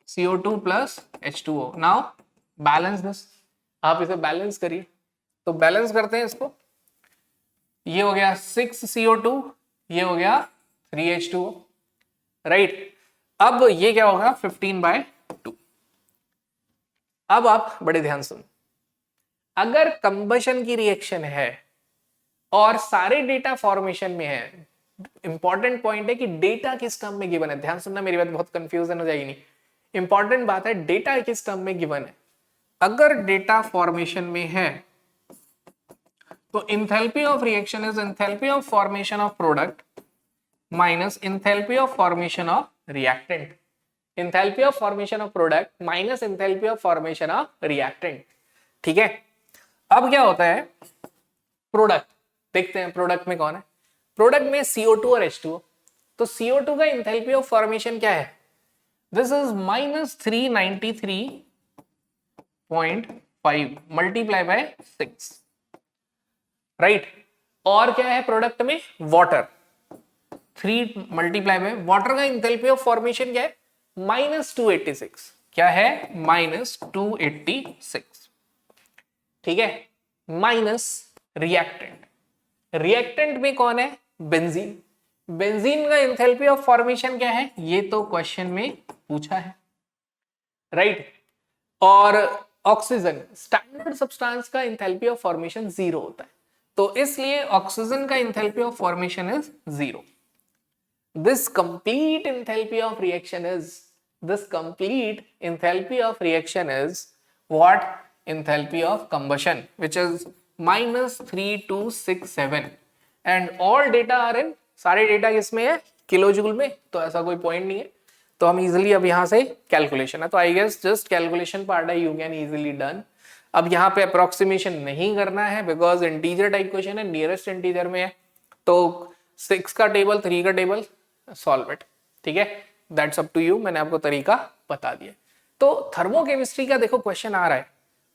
CO2 plus H2O. Now balance this, आप इसे बैलेंस करिए. तो बैलेंस करते हैं इसको, ये हो गया 6 CO2, ये हो गया 3 H2O. राइट, अब ये क्या होगा 15/2. अब आप बड़े ध्यान सुन, अगर कंबशन की रिएक्शन है और सारे डेटा फॉर्मेशन में है, इंपॉर्टेंट पॉइंट है कि डेटा किस टर्म में गिवन है. ध्यान सुनना, मेरी बात बहुत कंफ्यूजन हो जाएगी नहीं. इंपॉर्टेंट बात है डेटा किस टर्म में गिवन है. अगर डेटा फॉर्मेशन में है तो enthalpy of reaction is enthalpy of formation of product minus enthalpy of formation of reactant. Enthalpy of formation of product minus enthalpy of formation of reactant. ठीक है, अब क्या होता है, प्रोडक्ट देखते हैं. प्रोडक्ट में कौन है, प्रोडक्ट में CO2 और H2O. तो CO2 का इंथैल्पी ऑफ फॉर्मेशन क्या है, this is -393.5 multiply by 6. Right, और क्या है प्रोडक्ट में, वाटर. 3 मल्टीप्लाई बाय वाटर का इंथैल्पी ऑफ फॉर्मेशन क्या है, -286. क्या है, -286. ठीक है, माइनस रिएक्टेंट. रिएक्टेंट में कौन है, बेंजीन. बेंजीन का इंथैल्पी ऑफ फॉर्मेशन क्या है, ये तो क्वेश्चन में पूछा है. राइट, और ऑक्सीजन स्टैंडर्ड सब्सटेंस का इंथैल्पी ऑफ फॉर्मेशन 0 होता है, तो इसलिए ऑक्सीजन का enthalpy of formation is 0. This complete enthalpy of reaction is what? Enthalpy of combustion, which is -3267, and all data are in, सारे डेटा किसमें है, किलो जूल में. तो ऐसा कोई पॉइंट नहीं है, तो हम इजिली अब यहाँ से कैलकुलेशन है, तो I guess just calculation part है यू कैन इजिली डन. अब यहाँ पे अप्रोक्सीमेशन नहीं करना है बिकॉज इंटीजर टाइप क्वेश्चन है, नियरेस्ट इंटीजर में है, तो 6 का टेबल 3 का टेबल सॉल्व इट. ठीक है, दैट्स अप टू यू, मैंने आपको तरीका बता दिया. तो थर्मोकेमिस्ट्री का देखो क्वेश्चन आ रहा है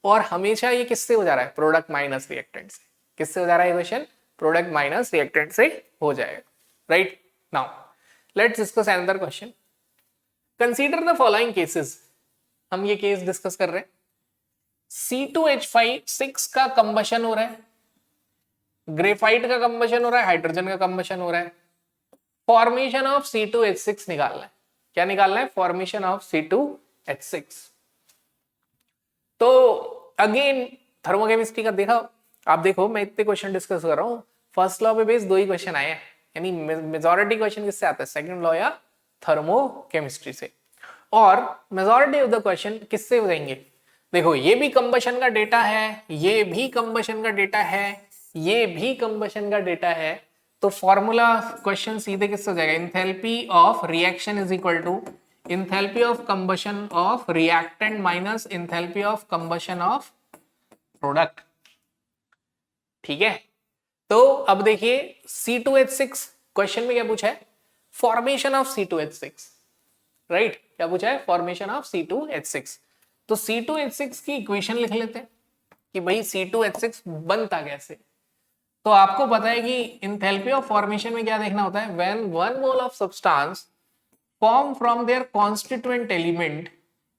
और हमेशा ये किससे हो जा रहा है, प्रोडक्ट माइनस रिएक्टेंट से. किससे हो जा रहा है क्वेश्चन, प्रोडक्ट माइनस रिएक्टेंट से हो जाएगा. Right, now let's discuss another question. Consider the following cases. हम ये केस डिस्कस कर रहे हैं. C2H5 का कंबशन हो रहा है, ग्रेफाइट का कंबशन हो रहा है, हाइड्रोजन का कंबशन हो रहा है, फॉर्मेशन ऑफ C2H6 निकालना है. क्या निकालना है? Formation of C2H6। तो अगेन थर्मोकेमिस्ट्री का देखा, आप देखो मैं इतने क्वेश्चन डिस्कस कर रहा हूँ, फर्स्ट लॉ पे बेस 2 ही क्वेश्चन आए हैं, यानी मेजॉरिटी क्वेश्चन किससे आता है? सेकंड लॉ या थर्मोकेमिस्ट्री से। और मेजॉरिटी ऑफ द क्वेश्चन किससे हो जाएंगे? देखो ये भी कंबशन का डेटा है, ये भी कंबशन का डेटा है, ये भी कंबशन का डेटा है, तो फॉर्मूला क्वेश्चन सीधे किससे हो जाएगा? Enthalpy of reaction is equal to enthalpy of combustion of reactant minus enthalpy of combustion of product. ठीक है, तो अब देखिए C2H6 क्वेश्चन में क्या पूछा है? Formation of C2H6, right? क्या पूछा है? Formation of C2H6। तो C2H6 की इक्वेशन लिख लेते हैं कि भाई C2H6 बनता कैसे। तो आपको पता है कि इंथैल्पी ऑफ फॉर्मेशन में क्या देखना होता है? When 1 mole of substance form from their constituent element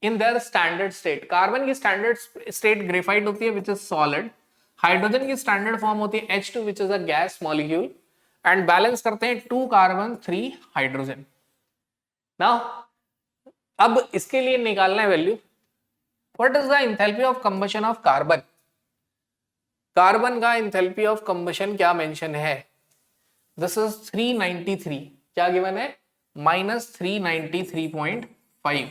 in their standard state. Carbon की स्टैंडर्ड स्टेट ग्रेफाइट होती है विच इज सॉलिड, हाइड्रोजन की स्टैंडर्ड फॉर्म होती है H2 which is a gas molecule, and balance करते हैं 2 carbon 3 hydrogen. Now अब इसके लिए निकालना है value, what is the enthalpy of combustion of carbon. Carbon का इंथैल्पी ऑफ कंबशन क्या मेंशन है? दिस इज 393, क्या गिवन है? -393.5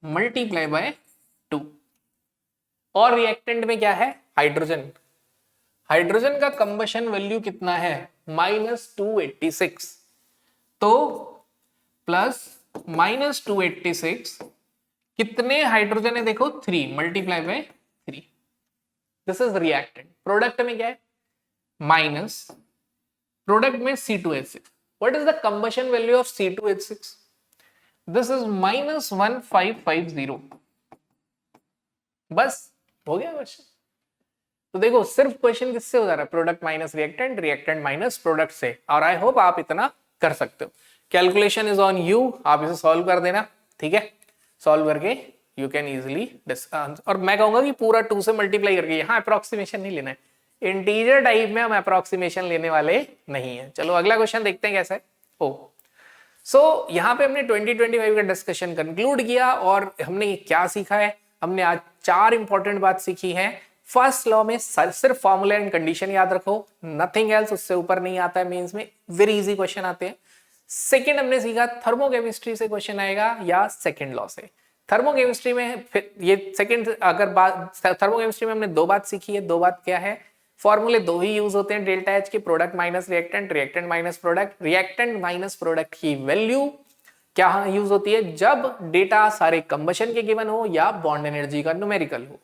मल्टीप्लाई बाय 2। और रिएक्टेंट में क्या है? हाइड्रोजन। हाइड्रोजन का कंबशन वैल्यू कितना है? -286। तो प्लस -286, कितने हाइड्रोजन है? देखो 3 multiply by 3। This is reactant. Product में क्या है? माइनस, प्रोडक्ट में C2H6। What is the combustion value of C2H6? This is -1550। बस हो गया क्वेश्चन। तो देखो सिर्फ क्वेश्चन किससे हो जा रहा है? Product minus reactant, reactant minus product से। और आई होप आप इतना कर सकते हो। कैलकुलेशन इज ऑन यू, आप इसे सॉल्व कर देना, ठीक है? सॉल्व करके यू कैन इजिली, और मैं कहूंगा कि पूरा 2 से मल्टीप्लाई करके, यहाँ अप्रोक्सीमेशन नहीं लेना है, इंटीजर टाइप में हम अप्रोक्सीमेशन लेने वाले नहीं है। चलो अगला क्वेश्चन देखते हैं कैसा है। सो यहाँ पे हमने 2025 का डिस्कशन कंक्लूड किया, और हमने क्या सीखा है? हमने आज 4 इंपॉर्टेंट बात सीखी है। फर्स्ट लॉ में सिर्फ फॉर्मूला एंड कंडीशन याद रखो, नथिंग एल्स, उससे ऊपर नहीं आता है। मेंस में वेरी इजी क्वेश्चन आते हैं। सेकंड हमने सीखा थर्मोकेमिस्ट्री से क्वेश्चन आएगा या सेकंड लॉ से। थर्मोकेमिस्ट्री में फिर ये सेकंड, अगर बात थर्मोकेमिस्ट्री में हमने 2 बात सीखी है। 2 बात क्या है? फॉर्मूले 2 ही यूज होते हैं डेल्टा एच के, product minus reactant, reactant minus product. Reactant minus product की वैल्यू क्या यूज होती है? जब डेटा सारे कंबशन के गिवन हो या बॉन्ड एनर्जी का न्यूमेरिकल हो,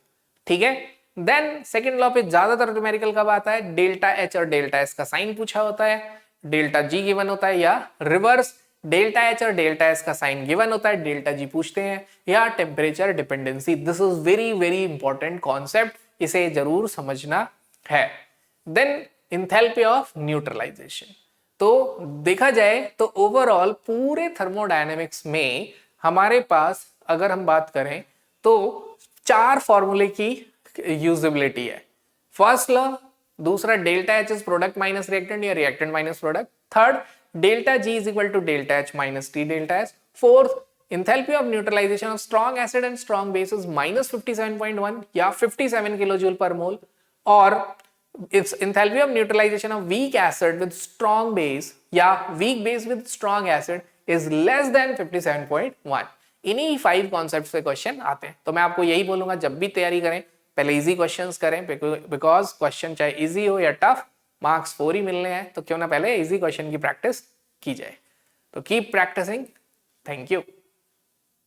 ठीक है? देन सेकंड लॉ पे ज्यादातर न्यूमेरिकल कब आता है? डेल्टा एच और डेल्टा एस का साइन पूछा होता है, डेल्टा जी गिवन होता है, या रिवर्स डेल्टा एच और डेल्टा एस का साइन गिवन होता है, डेल्टा जी पूछते हैं, या temperature dependency. This is very very important concept, इसे जरूर समझना है। Then enthalpy of neutralisation. तो देखा जाए तो ओवरऑल पूरे थर्मोडायनेमिक्स में हमारे पास अगर हम बात करें तो 4 फॉर्मूले की यूजेबिलिटी है। फर्स्ट लॉ, दूसरा delta H is product minus reactant या reactant minus product, third delta G is equal to delta H minus T delta H, fourth enthalpy of neutralization of strong acid and strong base is -57.1 या 57 kilojoule पर मोल, और its enthalpy of neutralization of weak acid with strong base या weak base with strong acid is less than 57.1। इन्हीं 5 concept से question आते हैं। तो मैं आपको यही बोलूंगा, जब भी तैयारी करें पहले इजी क्वेश्चंस करें, बिकॉज क्वेश्चन चाहे इजी हो या टफ, मार्क्स 4 ही मिलने हैं, तो क्यों ना पहले इजी क्वेश्चन की प्रैक्टिस की जाए। तो कीप प्रैक्टिसिंग। Thank you.